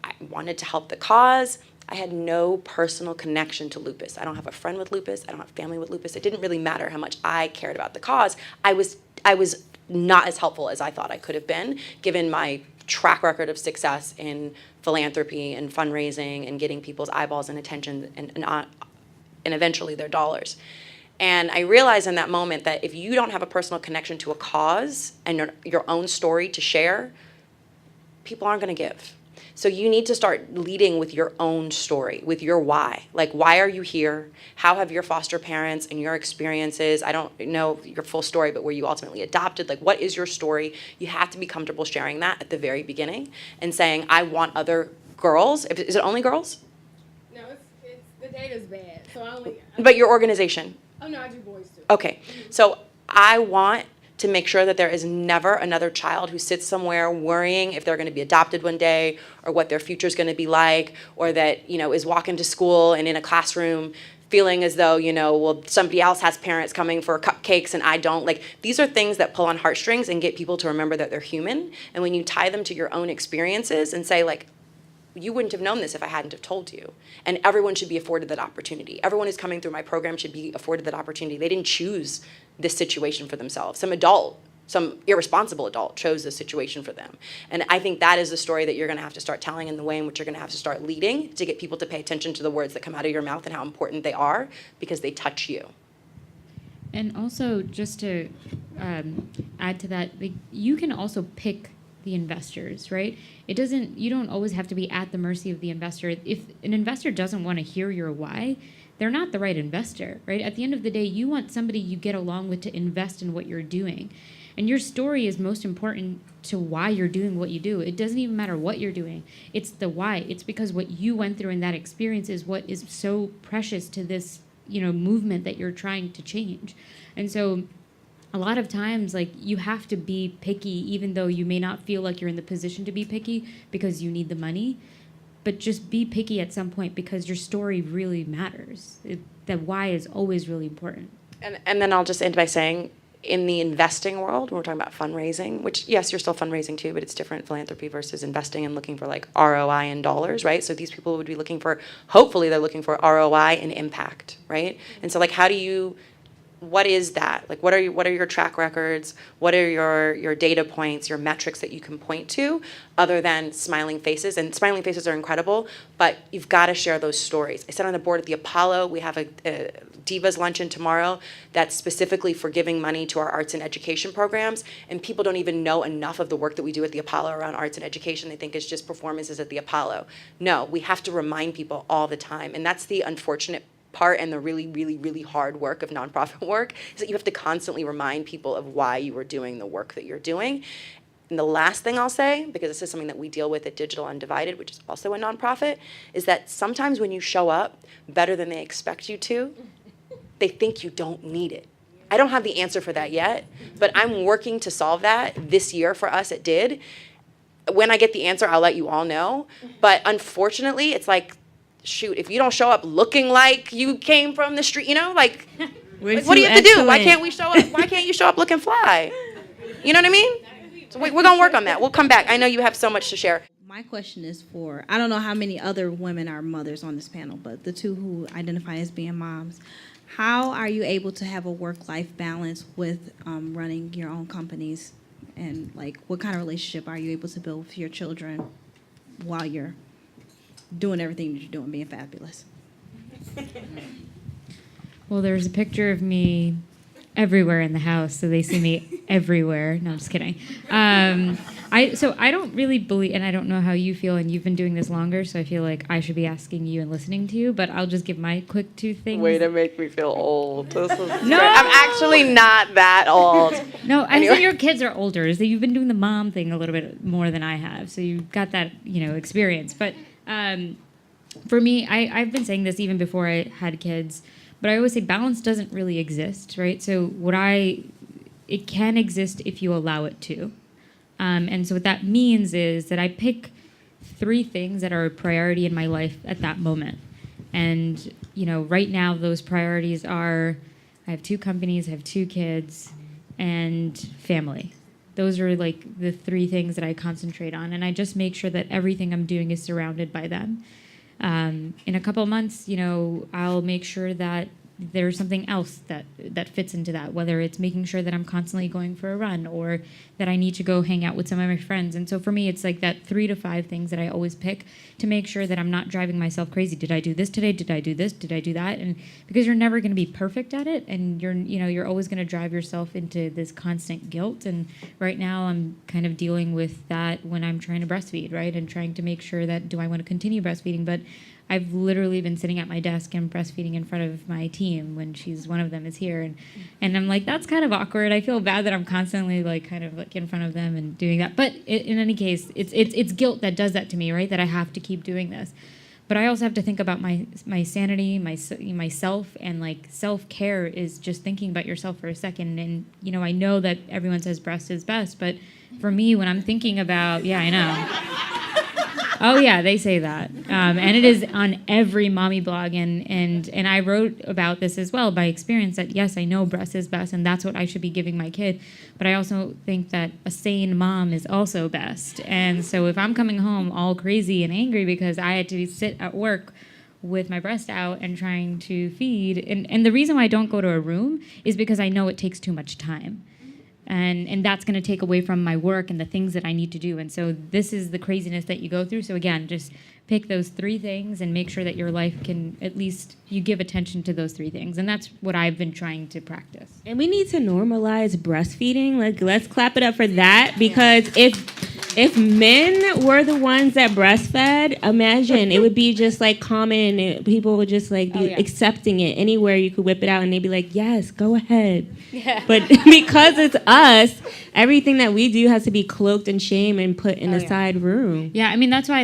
I wanted to help the cause. I had no personal connection to lupus. I don't have a friend with lupus. I don't have family with lupus. It didn't really matter how much I cared about the cause. I was not as helpful as I thought I could have been, given my track record of success in philanthropy and fundraising and getting people's eyeballs and attention and eventually their dollars. And I realized in that moment that if you don't have a personal connection to a cause and your own story to share, people aren't going to give. So you need to start leading with your own story, with your why. Why are you here? How have your foster parents and your experiences, I don't know your full story, but were you ultimately adopted? What is your story? You have to be comfortable sharing that at the very beginning and saying, I want other girls. Is it only girls? No, it's the data's bad. So But your organization? Oh, no, I do boys too. Okay. So I want to make sure that there is never another child who sits somewhere worrying if they're going to be adopted one day or what their future is going to be like, or that, is walking to school and in a classroom feeling as though, well, somebody else has parents coming for cupcakes and I don't. These are things that pull on heartstrings and get people to remember that they're human. And when you tie them to your own experiences and say, you wouldn't have known this if I hadn't have told you. And everyone should be afforded that opportunity. Everyone who's coming through my program should be afforded that opportunity. They didn't choose this situation for themselves. Some irresponsible adult chose this situation for them. And I think that is the story that you're going to have to start telling, in the way in which you're going to have to start leading to get people to pay attention to the words that come out of your mouth and how important they are, because they touch you. And also, just to add to that, you can also pick the investors, right? You don't always have to be at the mercy of the investor. If an investor doesn't want to hear your why, they're not the right investor, right? At the end of the day, you want somebody you get along with to invest in what you're doing. And your story is most important to why you're doing what you do. It doesn't even matter what you're doing. It's the why. It's because what you went through in that experience is what is so precious to this, movement that you're trying to change. And so a lot of times, you have to be picky, even though you may not feel like you're in the position to be picky because you need the money. But just be picky at some point, because your story really matters. The why is always really important. And then I'll just end by saying, in the investing world, when we're talking about fundraising, which, yes, you're still fundraising too, but it's different, philanthropy versus investing and looking for ROI in dollars, right? So these people would be looking for, hopefully they're looking for ROI and impact, right? And so what is that? What are your track records? What are your data points, your metrics that you can point to, other than smiling faces? And smiling faces are incredible, but you've got to share those stories. I sat on the board at the Apollo. We have a Divas Luncheon tomorrow that's specifically for giving money to our arts and education programs. And people don't even know enough of the work that we do at the Apollo around arts and education. They think it's just performances at the Apollo. No, we have to remind people all the time. And that's the unfortunate part and the really, really, really hard work of nonprofit work is that you have to constantly remind people of why you are doing the work that you're doing. And the last thing I'll say, because this is something that we deal with at Digital Undivided, which is also a nonprofit, is that sometimes when you show up better than they expect you to, they think you don't need it. I don't have the answer for that yet, but I'm working to solve that this year for us at DID. When I get the answer, I'll let you all know. But unfortunately, it's like, shoot, if you don't show up looking like you came from the street, you know, like what do you have to do? Why can't we show up? Why can't you show up looking fly? You know what I mean? So we're going to work on that. We'll come back. I know you have so much to share. My question is for, I don't know how many other women are mothers on this panel, but the two who identify as being moms. How are you able to have a work-life balance with running your own companies? And like, what kind of relationship are you able to build with your children while you're doing everything that you're doing, being fabulous? Well, there's a picture of me everywhere in the house, so they see me everywhere. No, I'm just kidding. I don't really believe, and I don't know how you feel, and you've been doing this longer, so I feel like I should be asking you and listening to you, but I'll just give my quick two things. Way to make me feel old. This is no, I'm actually not that old. No, I think your kids are older, so you've been doing the mom thing a little bit more than I have, so you've got that, experience. But for me, I've been saying this even before I had kids, but I always say balance doesn't really exist, right? So it can exist if you allow it to. And so what that means is that I pick 3 things that are a priority in my life at that moment. And, right now those priorities are, I have 2 companies, I have 2 kids, and family. Those are like the 3 things that I concentrate on. And I just make sure that everything I'm doing is surrounded by them. In a couple of months, I'll make sure that there's something else that fits into that, whether it's making sure that I'm constantly going for a run or that I need to go hang out with some of my friends. And so for me, it's like that 3 to 5 things that I always pick to make sure that I'm not driving myself crazy. Did I do this today? Did I do this? Did I do that? And because you're never going to be perfect at it, and you're always going to drive yourself into this constant guilt. And right now I'm kind of dealing with that when I'm trying to breastfeed, right? And trying to make sure that, do I want to continue breastfeeding? But I've literally been sitting at my desk and breastfeeding in front of my team when one of them is here. And I'm like, that's kind of awkward. I feel bad that I'm constantly like kind of like in front of them and doing that. But in any case, it's guilt that does that to me, right? That I have to keep doing this. But I also have to think about my sanity, myself, and like self-care is just thinking about yourself for a second. And, I know that everyone says breast is best, but for me, when I'm thinking about, yeah, I know. Oh yeah, they say that, and it is on every mommy blog, and I wrote about this as well by experience that yes, I know breast is best, and that's what I should be giving my kid, but I also think that a sane mom is also best, and so if I'm coming home all crazy and angry because I had to sit at work with my breast out and trying to feed, and the reason why I don't go to a room is because I know it takes too much time. And that's going to take away from my work and the things that I need to do. And so this is the craziness that you go through. So again, just pick those 3 things and make sure that your life can, at least you give attention to those 3 things. And that's what I've been trying to practice. And we need to normalize breastfeeding. Like, let's clap it up for that, because if men were the ones that breastfed, imagine it would be just like common. People would just like be accepting it anywhere you could whip it out, and they'd be like, "Yes, go ahead." Yeah. But because it's us, everything that we do has to be cloaked in shame and put in a side room. Yeah, I mean that's why.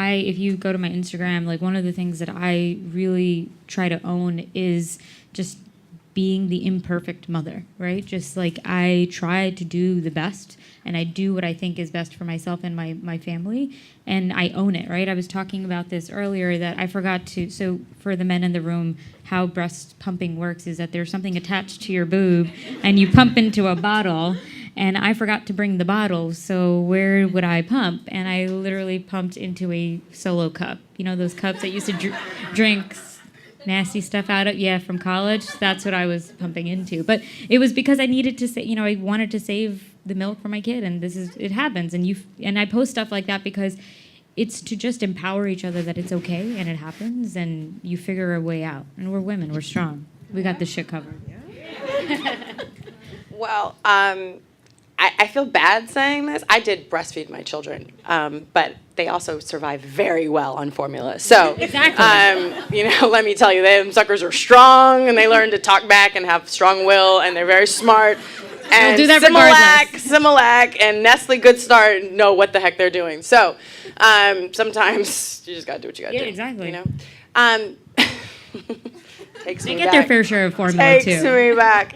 If you go to my Instagram, like one of the things that I really try to own is just being the imperfect mother, right? Just like I try to do the best, and I do what I think is best for myself and my family, and I own it, right? I was talking about this earlier that I forgot to, so for the men in the room, how breast pumping works is that there's something attached to your boob, and you pump into a bottle, and I forgot to bring the bottle, so where would I pump? And I literally pumped into a Solo cup. You know those cups that used to drink nasty stuff out of, from college? That's what I was pumping into. But it was because I needed to say, I wanted to save the milk for my kid, and it happens. And I post stuff like that because it's to just empower each other that it's okay and it happens, and you figure a way out. And we're women, we're strong. We got this shit covered. Well, I feel bad saying this. I did breastfeed my children, but they also survive very well on formula. So, Exactly. let me tell you, them suckers are strong, and they learn to talk back and have strong will, and they're very smart. And do that Similac, and Nestle Good Start know what the heck they're doing. So, sometimes you just gotta do what you gotta do. Yeah, exactly. Takes They me get back. their fair share of formula, Takes too. me back.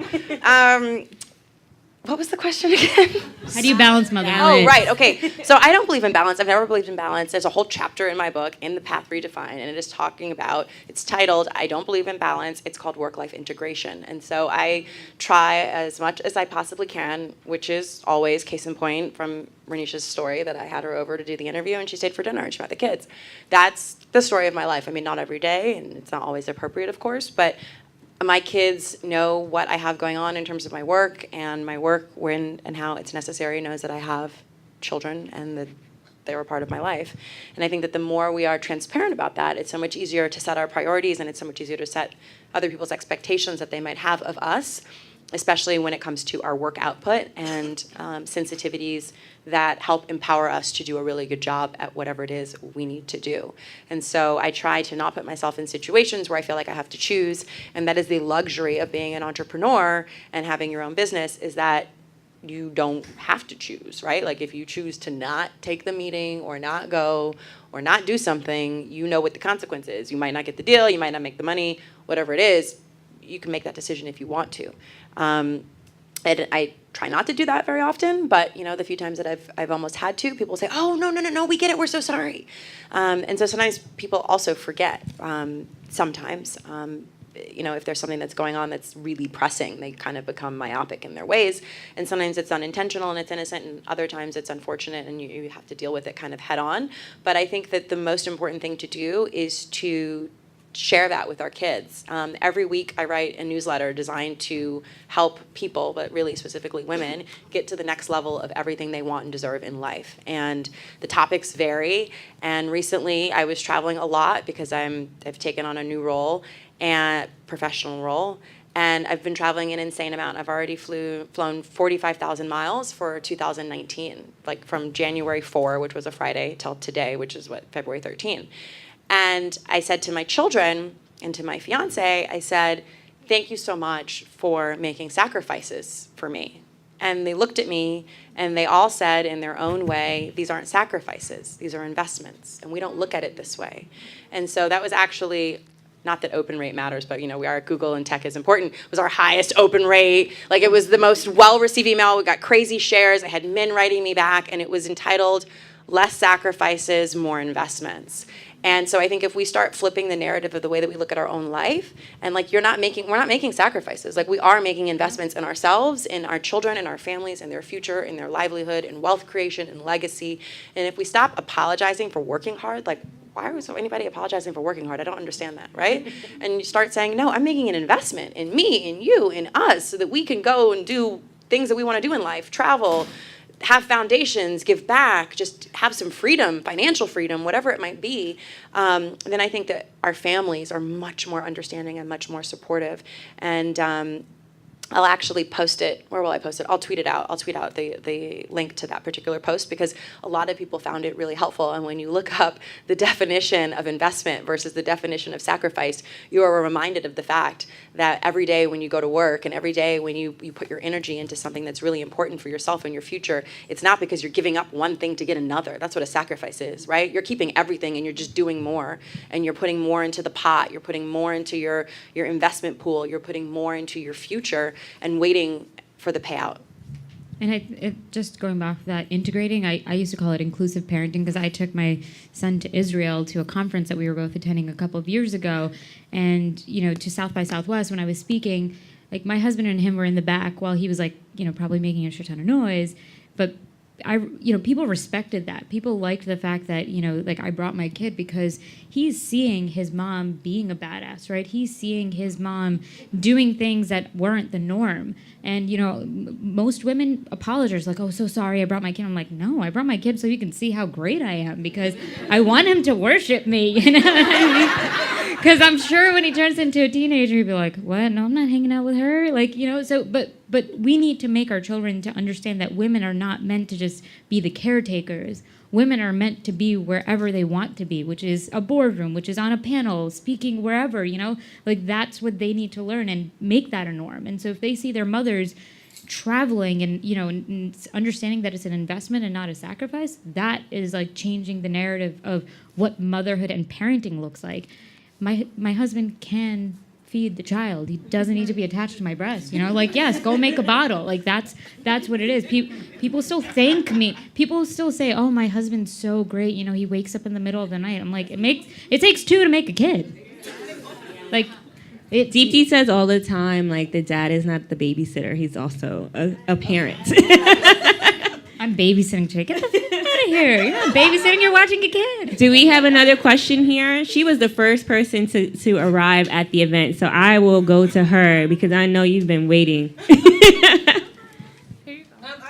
What was the question again? How do you balance motherhood? Oh, right. Okay. So I don't believe in balance. I've never believed in balance. There's a whole chapter in my book, In the Path Redefined, and it is talking about, it's titled, I Don't Believe in Balance. It's called Work-Life Integration. And so I try as much as I possibly can, which is always, case in point, from Rhonesha's story that I had her over to do the interview, and she stayed for dinner, and she met the kids. That's the story of my life. I mean, not every day, and it's not always appropriate, of course, but my kids know what I have going on in terms of my work, and my work when and how it's necessary knows that I have children and that they were part of my life. And I think that the more we are transparent about that, it's so much easier to set our priorities, and it's so much easier to set other people's expectations that they might have of us, especially when it comes to our work output and sensitivities that help empower us to do a really good job at whatever it is we need to do. And so I try to not put myself in situations where I feel like I have to choose, and that is the luxury of being an entrepreneur and having your own business, is that you don't have to choose, right? Like if you choose to not take the meeting or not go or not do something, you know what the consequence is. You might not get the deal, you might not make the money, whatever it is, you can make that decision if you want to. And I try not to do that very often, but the few times that I've almost had to, people say, "Oh, no, we get it, we're so sorry." And so sometimes people also forget. Sometimes, if there's something that's going on that's really pressing, they kind of become myopic in their ways. And sometimes it's unintentional and it's innocent, and other times it's unfortunate and you have to deal with it kind of head on. But I think that the most important thing to do is to share that with our kids. Every week I write a newsletter designed to help people, but really specifically women, get to the next level of everything they want and deserve in life. And the topics vary. And recently I was traveling a lot because I've taken on a new role, and professional role. And I've been traveling an insane amount. I've already flown 45,000 miles for 2019, like from January 4, which was a Friday, till today, which is February 13. And I said to my children and to my fiance, I said, "Thank you so much for making sacrifices for me." And they looked at me and they all said in their own way, "These aren't sacrifices, these are investments. And we don't look at it this way." And so that was actually, not that open rate matters, but we are at Google and tech is important. It was our highest open rate. Like it was the most well-received email. We got crazy shares. I had men writing me back, and it was entitled, "Less Sacrifices, More Investments." And so I think if we start flipping the narrative of the way that we look at our own life, and we're not making sacrifices. Like we are making investments in ourselves, in our children, in our families, in their future, in their livelihood, in wealth creation, in legacy. And if we stop apologizing for working hard, why was anybody apologizing for working hard? I don't understand that, right? And you start saying, no, I'm making an investment in me, in you, in us, so that we can go and do things that we want to do in life, travel, have foundations, give back, just have some freedom, financial freedom, whatever it might be, then I think that our families are much more understanding and much more supportive. And I'll actually post it. Where will I post it? I'll tweet it out. I'll tweet out the link to that particular post, because a lot of people found it really helpful. And when you look up the definition of investment versus the definition of sacrifice, you are reminded of the fact that every day when you go to work and every day when you put your energy into something that's really important for yourself and your future, it's not because you're giving up one thing to get another. That's what a sacrifice is, right? You're keeping everything and you're just doing more, and you're putting more into the pot. You're putting more into your investment pool. You're putting more into your future and waiting for the payout. And just going back to that, integrating, I used to call it inclusive parenting, because I took my son to Israel to a conference that we were both attending a couple of years ago, and, to South by Southwest when I was speaking, my husband and him were in the back while he was probably making a shit ton of noise, but people respected that. People liked the fact that, I brought my kid because he's seeing his mom being a badass, right? He's seeing his mom doing things that weren't the norm. And, most women apologize, oh, so sorry, I brought my kid. I'm like, no, I brought my kid so you can see how great I am, because I want him to worship me, Because I'm sure when he turns into a teenager, he'll be like, what? No, I'm not hanging out with her. But we need to make our children to understand that women are not meant to just be the caretakers. women are meant to be wherever they want to be, which is a boardroom, which is on a panel, speaking wherever, like that's what they need to learn and make that a norm. And so if they see their mothers traveling and, and understanding that it's an investment and not a sacrifice, that is like changing the narrative of what motherhood and parenting looks like. My husband can feed the child. He doesn't need to be attached to my breast. Like, yes, go make a bottle. Like that's what it is. People still thank me. People still say, "Oh, my husband's so great. He wakes up in the middle of the night." I'm like, it takes two to make a kid. Like, Deepti says all the time, like the dad is not the babysitter. He's also a parent. I'm babysitting today. Get the fuck out of here. You're not babysitting. You're watching a kid. Do we have another question here? She was the first person to arrive at the event, so I will go to her because I know you've been waiting. I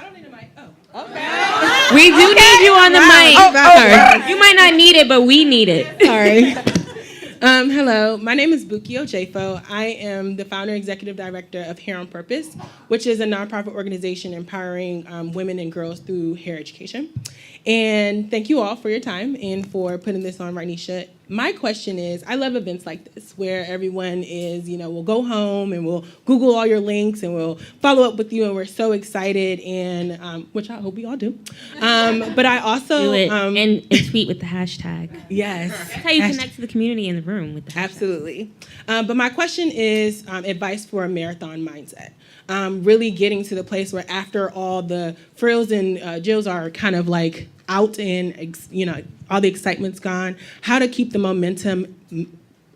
don't need a mic. Oh, okay. We do need you on the mic. You might not need it, but we need it. Sorry. Hello, my name is Buki Ojefo. I am the founder and executive director of Hair on Purpose, which is a nonprofit organization empowering women and girls through hair education. And thank you all for your time and for putting this on, Rhonesha. My question is, I love events like this where everyone is, we'll go home and we'll Google all your links and we'll follow up with you, and we're so excited, and which I hope we all do. But I also do it and tweet with the hashtag. Yes, that's how you connect to the community in the room with the hashtag. Absolutely. But my question is advice for a marathon mindset. Really getting to the place where after all the frills and jills are kind of like out and all the excitement's gone, how to keep the momentum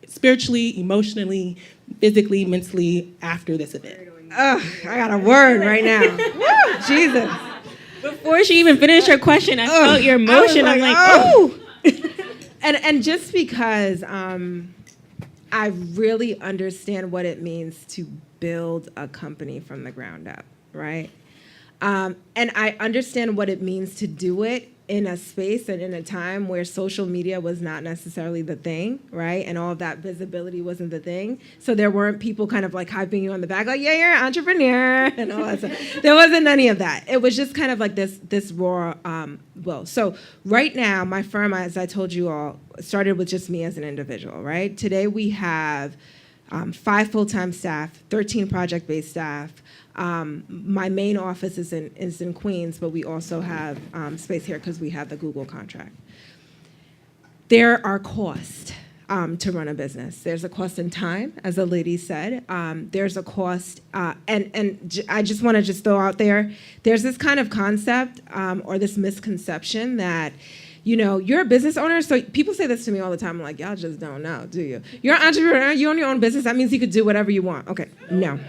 spiritually, emotionally, physically, mentally after this event. I got a word right now. Woo, Jesus. Before she even finished her question, I felt your emotion. I'm like, oh. And just because I really understand what it means to build a company from the ground up, right? And I understand what it means to do it in a space and in a time where social media was not necessarily the thing, right? And all of that visibility wasn't the thing. So there weren't people kind of like hyping you on the back, like, yeah, you're an entrepreneur and all that stuff. There wasn't any of that. It was just kind of like this raw will. So right now, my firm, as I told you all, started with just me as an individual, right? Today we have 5 full-time staff, 13 project-based staff. My main office is in Queens, but we also have space here because we have the Google contract. There are costs to run a business. There's a cost in time, as the lady said. There's a cost, and I just want to just throw out there's this kind of concept or this misconception that, you're a business owner. So people say this to me all the time. I'm like, y'all just don't know, do you? You're an entrepreneur. You own your own business. That means you could do whatever you want. Okay, no.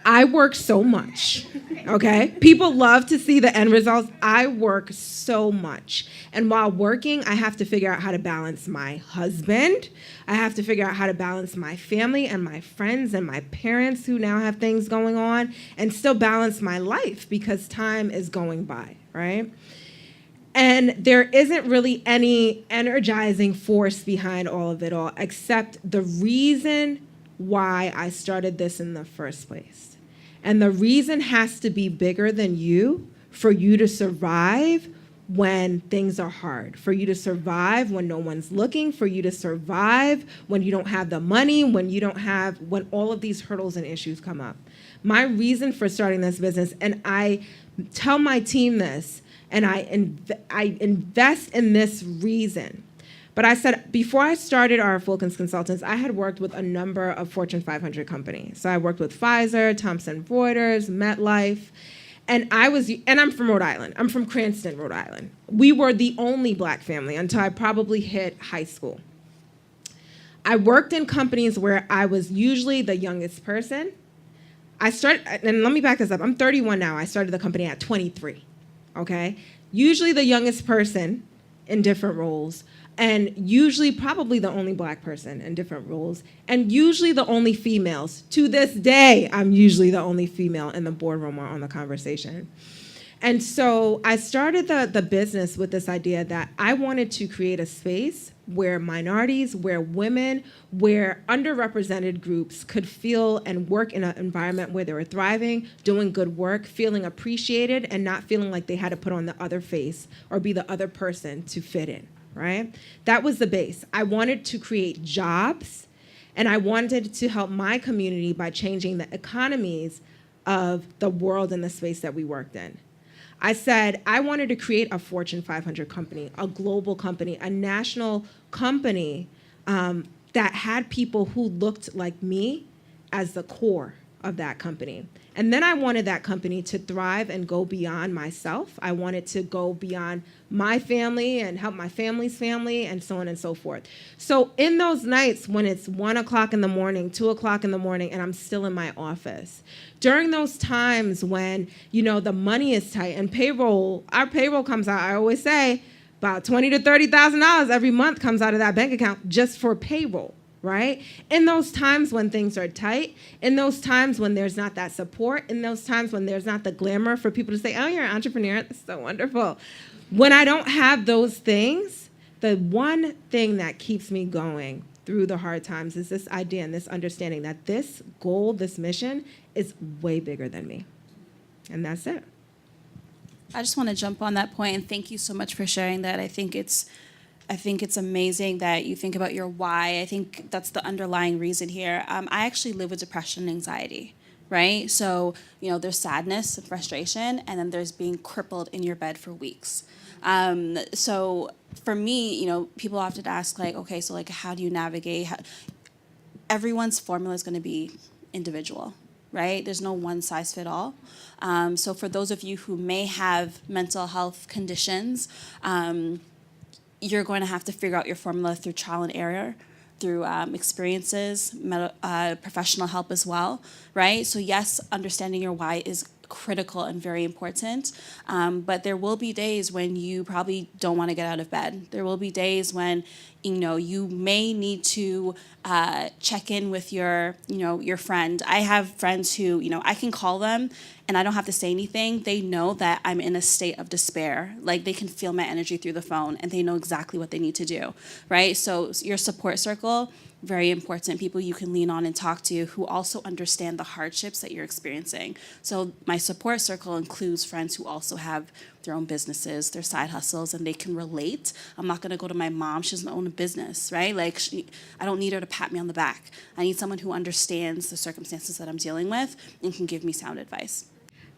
I work so much, okay? People love to see the end results. I work so much. And while working, I have to figure out how to balance my husband. I have to figure out how to balance my family and my friends and my parents who now have things going on, and still balance my life because time is going by, right? And there isn't really any energizing force behind all of it all, except the reason why I started this in the first place. And the reason has to be bigger than you for you to survive when things are hard, for you to survive when no one's looking, for you to survive when you don't have the money, when all of these hurdles and issues come up. My reason for starting this business, and I tell my team this, and I invest in this reason. But I said, before I started RF Wilkins Consultants, I had worked with a number of Fortune 500 companies. So I worked with Pfizer, Thomson Reuters, MetLife, and I'm from Rhode Island. I'm from Cranston, Rhode Island. We were the only Black family until I probably hit high school. I worked in companies where I was usually the youngest person. And let me back this up. I'm 31 now. I started the company at 23, okay? Usually the youngest person in different roles, and usually probably the only Black person in different roles, and usually the only females. To this day, I'm usually the only female in the boardroom or on the conversation. And so I started the business with this idea that I wanted to create a space where minorities, where women, where underrepresented groups could feel and work in an environment where they were thriving, doing good work, feeling appreciated, and not feeling like they had to put on the other face or be the other person to fit in, right? That was the base. I wanted to create jobs, and I wanted to help my community by changing the economies of the world and the space that we worked in. I said I wanted to create a Fortune 500 company, a global company, a national company that had people who looked like me as the core of that company. And then I wanted that company to thrive and go beyond myself. I wanted to go beyond my family and help my family's family and so on and so forth. So in those nights when it's 1 o'clock in the morning, 2 o'clock in the morning, and I'm still in my office, during those times when, you know, the money is tight and our payroll comes out, I always say about $20,000 to $30,000 every month comes out of that bank account just for payroll. Right? In those times when things are tight, in those times when there's not that support, in those times when there's not the glamour for people to say, oh, you're an entrepreneur, that's so wonderful. When I don't have those things, the one thing that keeps me going through the hard times is this idea and this understanding that this goal, this mission is way bigger than me. And that's it. I just want to jump on that point, and thank you so much for sharing that. I think it's amazing that you think about your why. I think that's the underlying reason here. I actually live with depression and anxiety, right? So, you know, there's sadness and frustration, and then there's being crippled in your bed for weeks. So for me, you know, people often ask, like, okay, so like, how do you navigate? Everyone's formula is going to be individual, right? There's no one size fit all. So for those of you who may have mental health conditions, you're going to have to figure out your formula through trial and error, through experiences, professional help as well, right? So yes, understanding your why is critical and very important, but there will be days when you probably don't want to get out of bed. There will be days when, you know, you may need to check in with your friend. I have friends who, you know, I can call them and I don't have to say anything. They know that I'm in a state of despair. Like, they can feel my energy through the phone and they know exactly what they need to do, right? So your support circle, very important. People you can lean on and talk to who also understand the hardships that you're experiencing. So my support circle includes friends who also have their own businesses, their side hustles, and they can relate. I'm not going to go to my mom. She doesn't own a business, right? Like, I don't need her to pat me on the back. I need someone who understands the circumstances that I'm dealing with and can give me sound advice.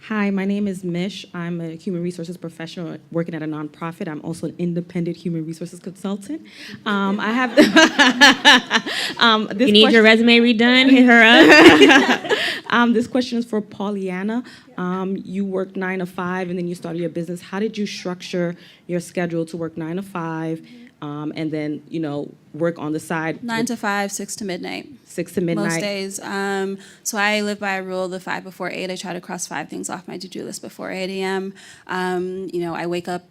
Hi, my name is Mish. I'm a human resources professional working at a nonprofit. I'm also an independent human resources consultant. I have you need your resume redone? Hit her up. This question is for Pauleanna. You worked 9 to 5, and then you started your business. How did you structure your schedule to work 9 to 5, and then, you know, work on the side? 9 to 5, 6 to midnight. 6 to midnight. Most days. So I live by a rule of the 5 before 8. I try to cross 5 things off my to-do list before 8 a.m. You know, I wake up.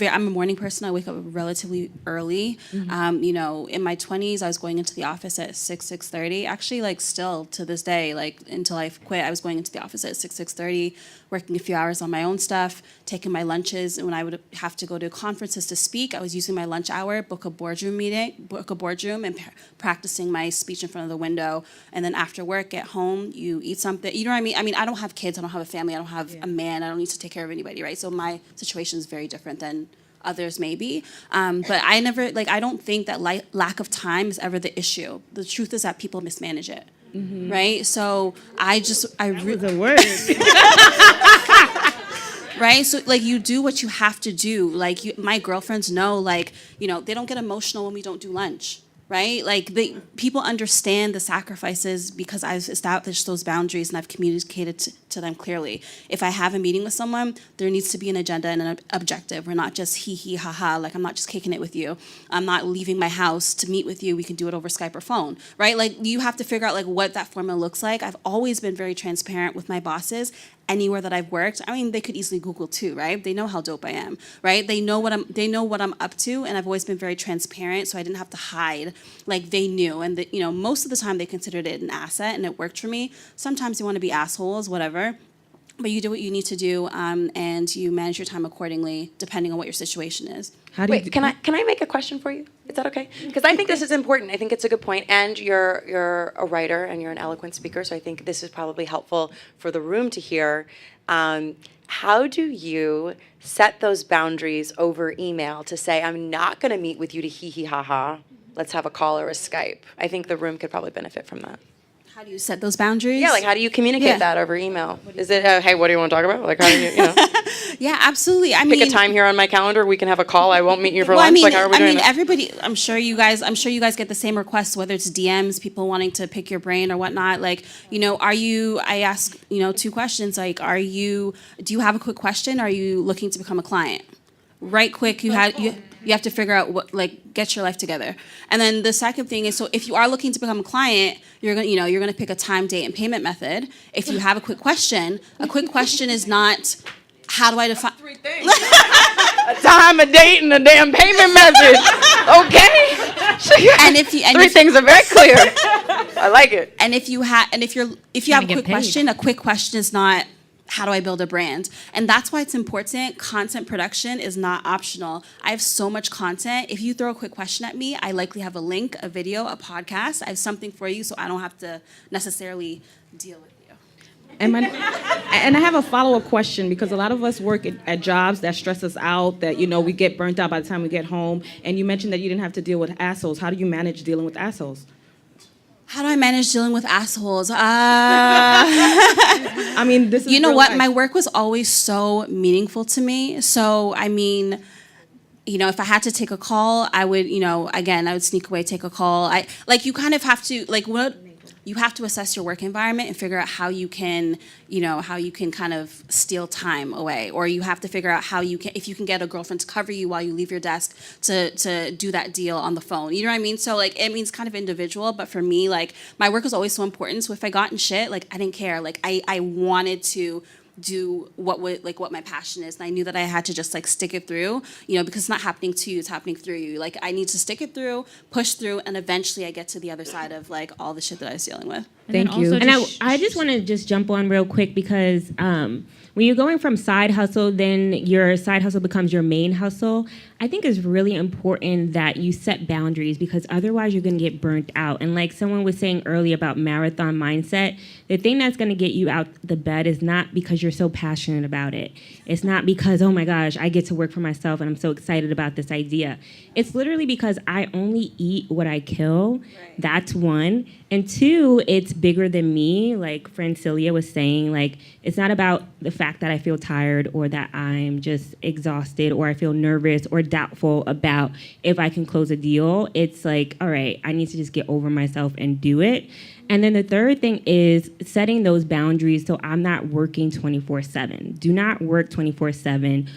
I'm a morning person. I wake up relatively early. Mm-hmm. You know, in my 20s, I was going into the office at 6:30. Actually, like, still to this day, like, until I quit, I was going into the office at 6:30, working a few hours on my own stuff, taking my lunches. And when I would have to go to conferences to speak, I was using my lunch hour, book a boardroom, and practicing my speech in front of the window. And then after work, get home, you eat something. You know what I mean? I mean, I don't have kids. I don't have a family. I don't have a man. I don't need to take care of anybody, right? So my situation is very different than others maybe. But I never, like, I don't think that lack of time is ever the issue. The truth is that people mismanage it, right? So The word. right? So, like, you do what you have to do. Like, my girlfriends know, like, you know, they don't get emotional when we don't do lunch, right? Like, people understand the sacrifices because I've established those boundaries and I've communicated to them clearly. If I have a meeting with someone, there needs to be an agenda and an objective. We're not just hee ha ha. Like, I'm not just kicking it with you. I'm not leaving my house to meet with you. We can do it over Skype or phone, right? Like, you have to figure out, like, what that formula looks like. I've always been very transparent with my bosses. Anywhere that I've worked, I mean, they could easily Google too, right? They know how dope I am, right? They know what I'm up to, and I've always been very transparent, so I didn't have to hide. Like, they knew, and you know, most of the time they considered it an asset, and it worked for me. Sometimes they want to be assholes, whatever. But you do what you need to do, and you manage your time accordingly, depending on what your situation is. How do you Wait, can I make a question for you? Is that okay? Because I think this is important. I think it's a good point. And you're a writer and you're an eloquent speaker, so I think this is probably helpful for the room to hear. How do you set those boundaries over email to say, I'm not going to meet with you to hee hee ha ha. Let's have a call or a Skype. I think the room could probably benefit from that. How do you set those boundaries? Yeah, like how do you communicate that over email? Is it, hey, what do you want to talk about? Like how do you know? Yeah, absolutely. I Pick mean, a time here on my calendar. We can have a call. I won't meet you for well, lunch. I mean, Like how are we doing this? everybody. I'm sure you guys get the same requests, whether it's DMs, people wanting to pick your brain or whatnot. Like, I ask, 2 questions. Like, do you have a quick question? Are you looking to become a client? Right quick, you have to figure out get your life together. And then the second thing is, so if you are looking to become a client, you're gonna pick a time, date, and payment method. If you have a quick question is not, how do I define 3 things. A time, a date, and a damn payment method. Okay. and if you and 3 if, things are very clear. I like it. and if you have a quick question, a quick question is not, how do I build a brand? And that's why it's important. Content production is not optional. I have so much content. If you throw a quick question at me, I likely have a link, a video, a podcast. I have something for you, so I don't have to necessarily deal with you. And I have a follow-up question, because a lot of us work at jobs that stress us out, that, we get burnt out by the time we get home. And you mentioned that you didn't have to deal with assholes. How do you manage dealing with assholes? How do I manage dealing with assholes? I mean, this is You know real what? life. My work was always so meaningful to me. So, I mean, if I had to take a call, I would, again, I would sneak away, take a call. You kind of have to, you have to assess your work environment and figure out how you can kind of steal time away. Or you have to figure out if you can get a girlfriend to cover you while you leave your desk to do that deal on the phone. You know what I mean? So, it means kind of individual. But for me, my work was always so important. So if I got in shit, I didn't care. I wanted to do what my passion is, and I knew that I had to just stick it through, because it's not happening to you, it's happening through you. I need to stick it through, push through, and eventually I get to the other side of all the shit that I was dealing with. Thank you. And I just want to just jump on real quick, because when you're going from side hustle, then your side hustle becomes your main hustle. I think it's really important that you set boundaries, because otherwise you're going to get burnt out. And like someone was saying earlier about marathon mindset, the thing that's going to get you out the bed is not because you're so passionate about it. It's not because, oh my gosh, I get to work for myself and I'm so excited about this idea. It's literally because I only eat what I kill. Right. That's 1. And 2, it's bigger than me. Like friend Cilia was saying, it's not about the fact that I feel tired or that I'm just exhausted or I feel nervous or doubtful about if I can close a deal. It's all right, I need to just get over myself and do it. And then the third thing is setting those boundaries so I'm not working 24/7. Do not work 24/7.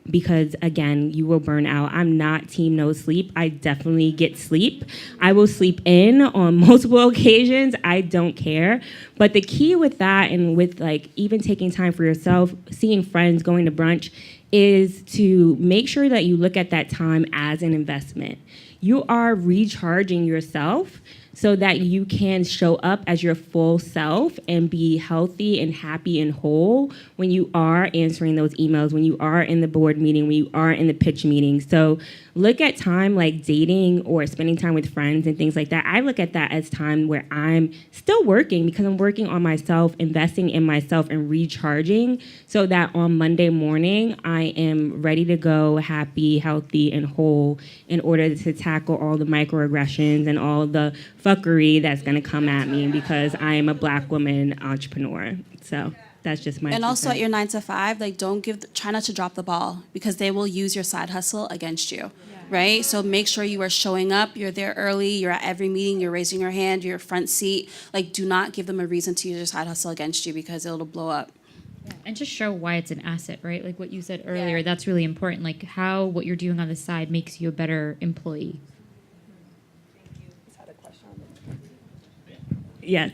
Because, again, you will burn out. I'm not team no sleep. I definitely get sleep. I will sleep in on multiple occasions. I don't care. But the key with that, and with even taking time for yourself, seeing friends, going to brunch, is to make sure that you look at that time as an investment. You are recharging yourself so that you can show up as your full self and be healthy and happy and whole when you are answering those emails, when you are in the board meeting, when you are in the pitch meeting. So look at time like dating or spending time with friends and things like that. I look at that as time where I'm still working, because I'm working on myself, investing in myself and recharging, so that on Monday morning I am ready to go, happy, healthy, and whole, in order to tackle all the microaggressions and all the fuckery that's going to come at me, because I am a Black woman entrepreneur. So that's just my. And also at your 9 to 5, try not to drop the ball, because they will use your side hustle against you, right? So make sure you are showing up. You're there early. You're at every meeting. You're raising your hand. You're front seat. Do not give them a reason to use your side hustle against you, because it'll blow up. And just show why it's an asset, right? Like what you said earlier, that's really important. How what you're doing on the side makes you a better employee. Yes.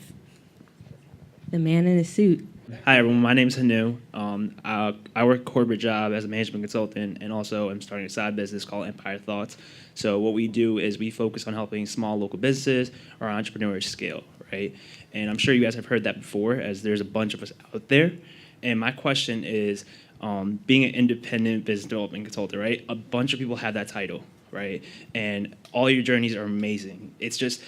The man in the suit. Hi, everyone. My name is Hanu. I work a corporate job as a management consultant, and also I'm starting a side business called Empire Thoughts. So what we do is we focus on helping small local businesses or entrepreneurs scale, right? And I'm sure you guys have heard that before, as there's a bunch of us out there. And my question is, being an independent business development consultant, right? A bunch of people have that title, right? And all your journeys are amazing. It's just,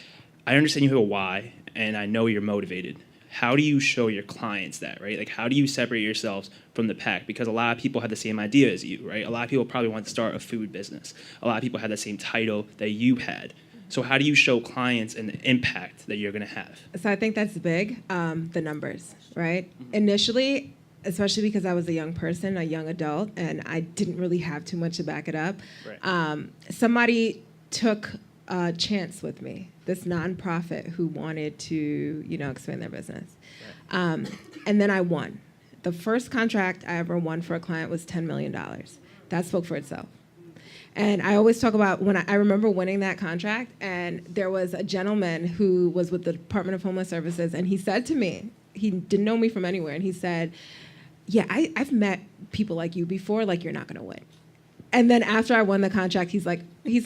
I understand you have a why, and I know you're motivated. How do you show your clients that, right? Like, how do you separate yourselves from the pack? Because a lot of people have the same idea as you, right? A lot of people probably want to start a food business. A lot of people have the same title that you had. So how do you show clients and the impact that you're going to have? So I think that's big, the numbers, right? Initially, especially because I was a young person, a young adult, and I didn't really have too much to back it up, Right. Somebody took a chance with me, this nonprofit who wanted to, expand their business. Right. And then I won. The first contract I ever won for a client was $10 million. That spoke for itself. And I always talk about when I remember winning that contract, and there was a gentleman who was with the Department of Homeless Services, and he said to me, he didn't know me from anywhere, and he said, yeah, I've met people like you before, like you're not going to win. And then after I won the contract, he's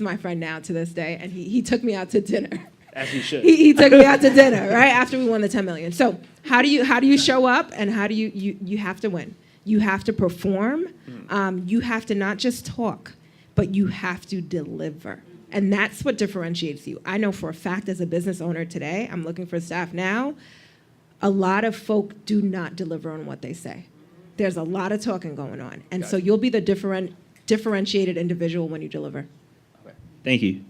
my friend now to this day, and he took me out to dinner. As you should. He took me out to dinner, right, after we won the $10 million. So how do you show up, and how do you have to win? You have to perform. You have to not just talk, but you have to deliver. And that's what differentiates you. I know for a fact as a business owner today, I'm looking for staff now, a lot of folk do not deliver on what they say. There's a lot of talking going on. And so you'll be the differentiated individual when you deliver. Okay. Thank you.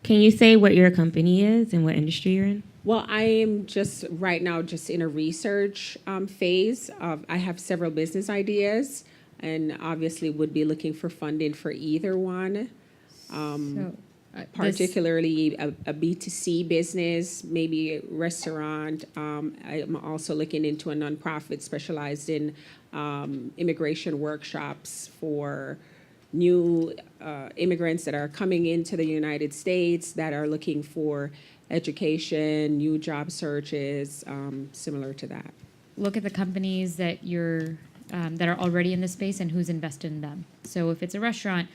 Can you say what your company is and what industry you're in? Well, I am just right now just in a research phase. I have several business ideas, and obviously would be looking for funding for either one. Particularly a B2C business, maybe a restaurant. I'm also looking into a nonprofit specialized in immigration workshops for new immigrants that are coming into the United States that are looking for education, new job searches, similar to that. Look at the companies that that are already in the space and who's invested in them. So if it's a restaurant,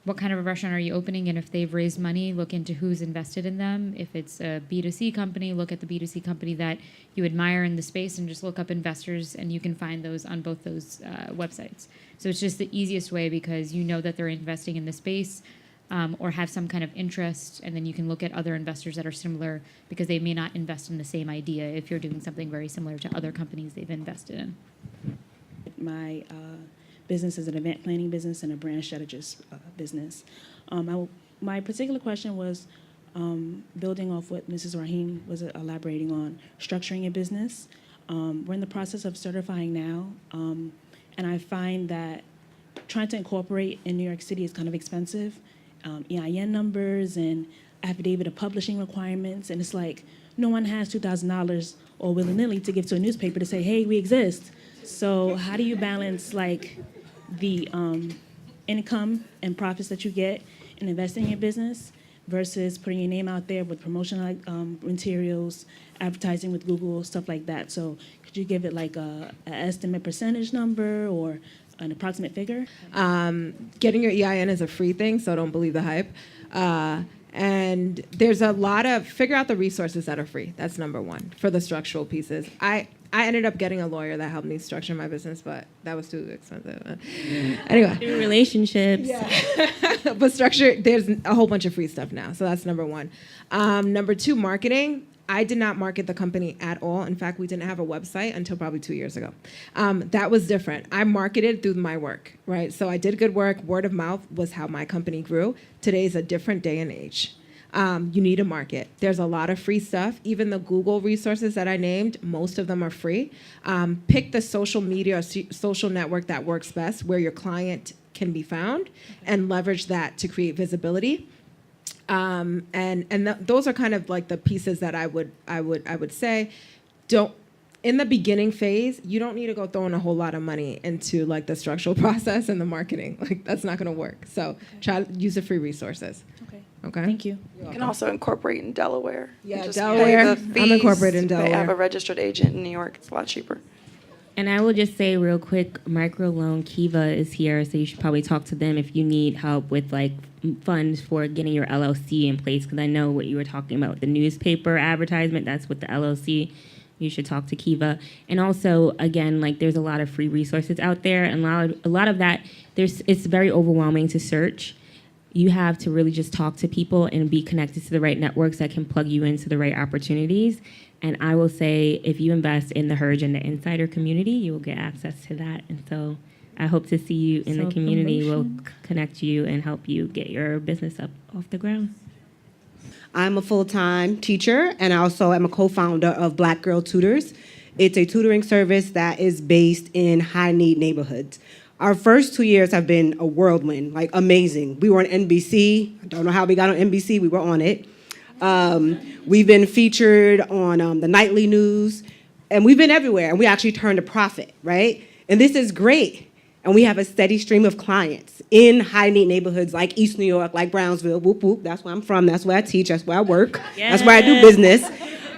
what kind of a restaurant are you opening? And if they've raised money, look into who's invested in them. If it's a B2C company, look at the B2C company that you admire in the space and just look up investors, and you can find those on both those websites. So it's just the easiest way because you know that they're investing in the space or have some kind of interest, and then you can look at other investors that are similar because they may not invest in the same idea if you're doing something very similar to other companies they've invested in. My business is an event planning business and a brand strategist business. My particular question was building off what Mrs. Rahim was elaborating on, structuring a business. We're in the process of certifying now, and I find that trying to incorporate in New York City is kind of expensive. EIN numbers and affidavit of publishing requirements, and it's like no one has $2,000 or willy-nilly to give to a newspaper to say, hey, we exist. So how do you balance like the income and profits that you get in investing in your business versus putting your name out there with promotional materials, advertising with Google, stuff like that? So could you give it like an estimate percentage number or an approximate figure? Getting your EIN is a free thing, so don't believe the hype. And there's a lot of, figure out the resources that are free. That's number one for the structural pieces. I ended up getting a lawyer that helped me structure my business, but that was too expensive. Anyway. Through relationships. Yeah. But structure, there's a whole bunch of free stuff now, so that's number one. Number two, marketing. I did not market the company at all. In fact, we didn't have a website until probably 2 years ago. That was different. I marketed through my work, right? So I did good work. Word of mouth was how my company grew. Today's a different day and age. You need a market. There's a lot of free stuff. Even the Google resources that I named, most of them are free. Pick the social media or social network that works best, where your client can be found, and leverage that to create visibility. Those are kind of like the pieces that I would say. In the beginning phase, you don't need to go throwing a whole lot of money into like the structural process and the marketing. Like that's not going to work. So try to use the free resources. Okay. Thank you. You can also incorporate in Delaware. Yeah, Just Delaware. pay the I'm incorporated in fees. They have Delaware. a registered agent in New York. It's a lot cheaper. And I will just say real quick, Microloan Kiva is here, so you should probably talk to them if you need help with like funds for getting your LLC in place. Because I know what you were talking about, the newspaper advertisement. That's what the LLC. you should talk to Kiva. And also, again, like there's a lot of free resources out there, and a lot of that, it's very overwhelming to search. You have to really just talk to people and be connected to the right networks that can plug you into the right opportunities. And I will say, if you invest in the Herge and the Insider community, you will get access to that. And so I hope to see you in the community. We'll connect you and help you get your business up off the ground. I'm a full-time teacher, and I also am a co-founder of Black Girl Tutors. It's a tutoring service that is based in high-need neighborhoods. Our first 2 years have been a whirlwind, like amazing. We were on NBC. I don't know how we got on NBC. We were on it. We've been featured on the nightly news, and we've been everywhere, and we actually turned a profit, right? And this is great. And we have a steady stream of clients in high-need neighborhoods like East New York, like Brownsville, whoop, whoop. That's where I'm from. That's where I teach. That's where I work. That's where I do business.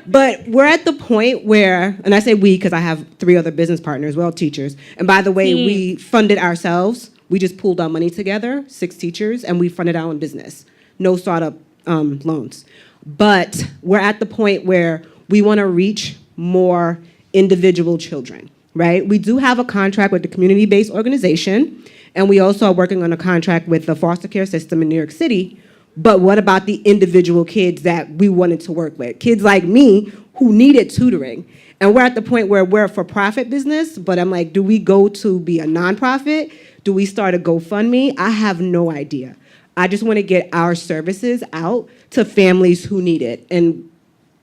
But we're at the point where, and I say we because I have 3 other business partners, we're all teachers. And by the way, we funded ourselves. We just pooled our money together, 6 teachers, and we funded our own business. No startup loans. But we're at the point where we want to reach more individual children. Right? We do have a contract with the community-based organization, and we also are working on a contract with the foster care system in New York City. But what about the individual kids that we wanted to work with? Kids like me who needed tutoring. And we're at the point where we're a for-profit business, but I'm like, do we go to be a nonprofit? Do we start a GoFundMe? I have no idea. I just want to get our services out to families who need it. And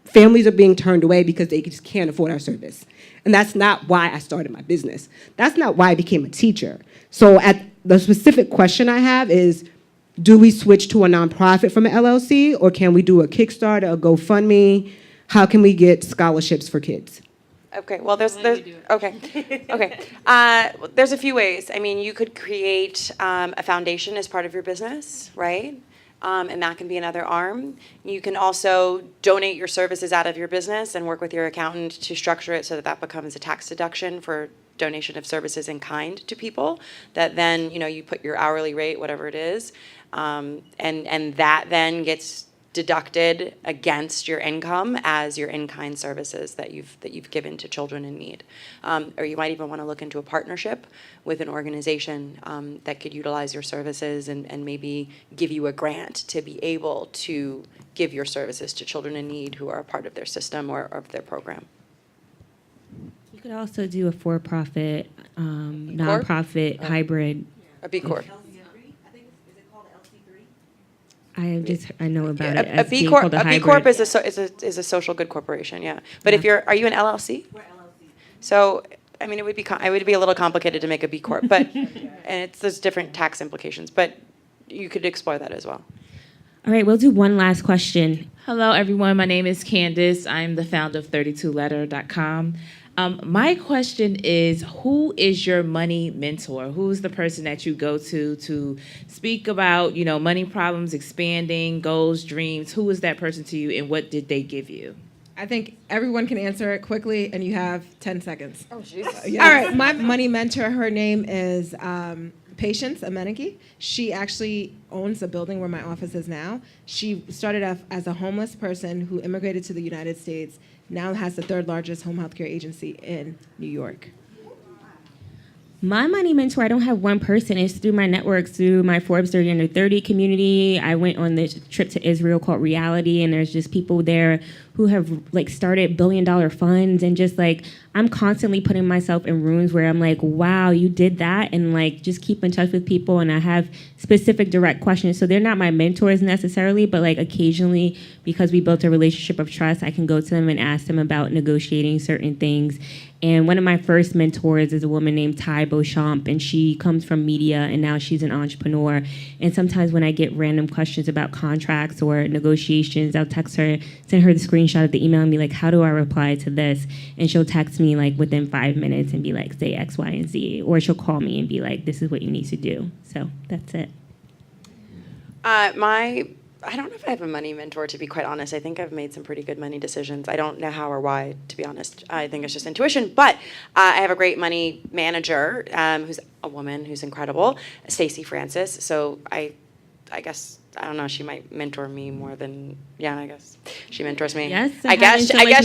families are being turned away because they just can't afford our service. And that's not why I started my business. That's not why I became a teacher. So the specific question I have is, do we switch to a nonprofit from an LLC, or can we do a Kickstarter, a GoFundMe? How can we get scholarships for kids? Okay, well, there's a few ways. I mean, you could create a foundation as part of your business, right? And that can be another arm. You can also donate your services out of your business and work with your accountant to structure it so that that becomes a tax deduction for donation of services in kind to people. That then, you put your hourly rate, whatever it is, and that then gets deducted against your income as your in-kind services that you've given to children in need. Or you might even want to look into a partnership with an organization that could utilize your services and maybe give you a grant to be able to give your services to children in need who are a part of their system or of their program. You could also do a for-profit, nonprofit hybrid. A B Corp. I know about it. A B Corp. A B Corp is a social good corporation. Yeah. But are you an LLC? We're LLC. So I mean, it would be a little complicated to make a B Corp, but and there's different tax implications. But you could explore that as well. All right, we'll do one last question. Hello, everyone. My name is Candace. I'm the founder of 32letter.com. My question is, who is your money mentor? Who's the person that you go to speak about, money problems, expanding, goals, dreams? Who is that person to you, and what did they give you? I think everyone can answer it quickly, and you have 10 seconds. Oh, Jesus. All right, my money mentor, her name is Patience Ameniki. She actually owns the building where my office is now. She started off as a homeless person who immigrated to the United States, now has the 3rd largest home health care agency in New York. My money mentor, I don't have one person. It's through my networks, through my Forbes 30 Under 30 community. I went on this trip to Israel called Reality, and there's just people there who have started billion-dollar funds, and just I'm constantly putting myself in rooms where I'm like, wow, you did that, and just keep in touch with people, and I have specific direct questions. So they're not my mentors necessarily, but occasionally, because we built a relationship of trust, I can go to them and ask them about negotiating certain things. And one of my first mentors is a woman named Ty Beauchamp, and she comes from media, and now she's an entrepreneur. And sometimes when I get random questions about contracts or negotiations, I'll text her, send her the screenshot of the email and be like, how do I reply to this? And she'll text me within 5 minutes and be like, say X, Y, and Z. Or she'll call me and be like, this is what you need to do. So that's it. I don't know if I have a money mentor, to be quite honest. I think I've made some pretty good money decisions. I don't know how or why, to be honest. I think it's just intuition. But I have a great money manager who's a woman who's incredible, Stacey Francis. So I I guess, I don't know, she might mentor me more than, I guess she mentors me. Yes, I guess you have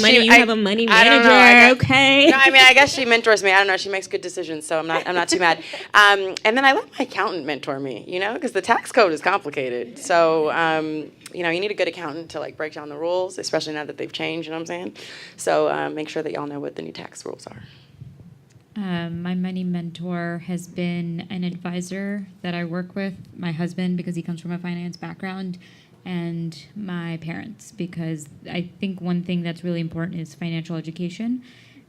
a money I don't manager, know, okay? No, I mean, I guess she mentors me. I don't know. She makes good decisions, so I'm not too mad. And then I let my accountant mentor me, because the tax code is complicated. So, you need a good accountant to like break down the rules, especially now that they've changed. You know what I'm saying? So make sure that y'all know what the new tax rules are. My money mentor has been an advisor that I work with, my husband, because he comes from a finance background, and my parents, because I think one thing that's really important is financial education.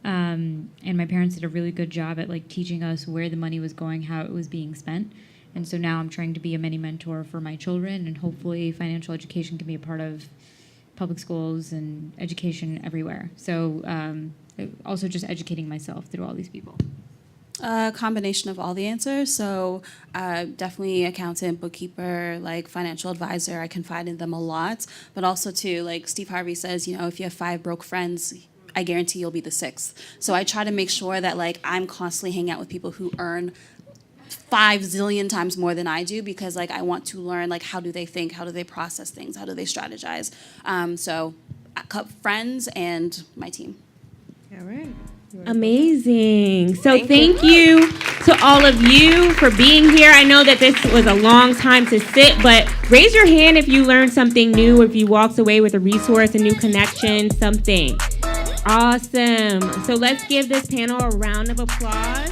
And my parents did a really good job at like teaching us where the money was going, how it was being spent. And so now I'm trying to be a money mentor for my children, and hopefully financial education can be a part of public schools and education everywhere. So also just educating myself through all these people. A combination of all the answers. So definitely accountant, bookkeeper, like financial advisor. I confide in them a lot. But also too, like Steve Harvey says, if you have 5 broke friends, I guarantee you'll be the 6th. So I try to make sure that like I'm constantly hanging out with people who earn 5 zillion times more than I do, because like I want to learn like how do they think, how do they process things, how do they strategize. So friends and my team. All right. Amazing. So thank you to all of you for being here. I know that this was a long time to sit, but raise your hand if you learned something new, if you walked away with a resource, a new connection, something. Awesome. So let's give this panel a round of applause.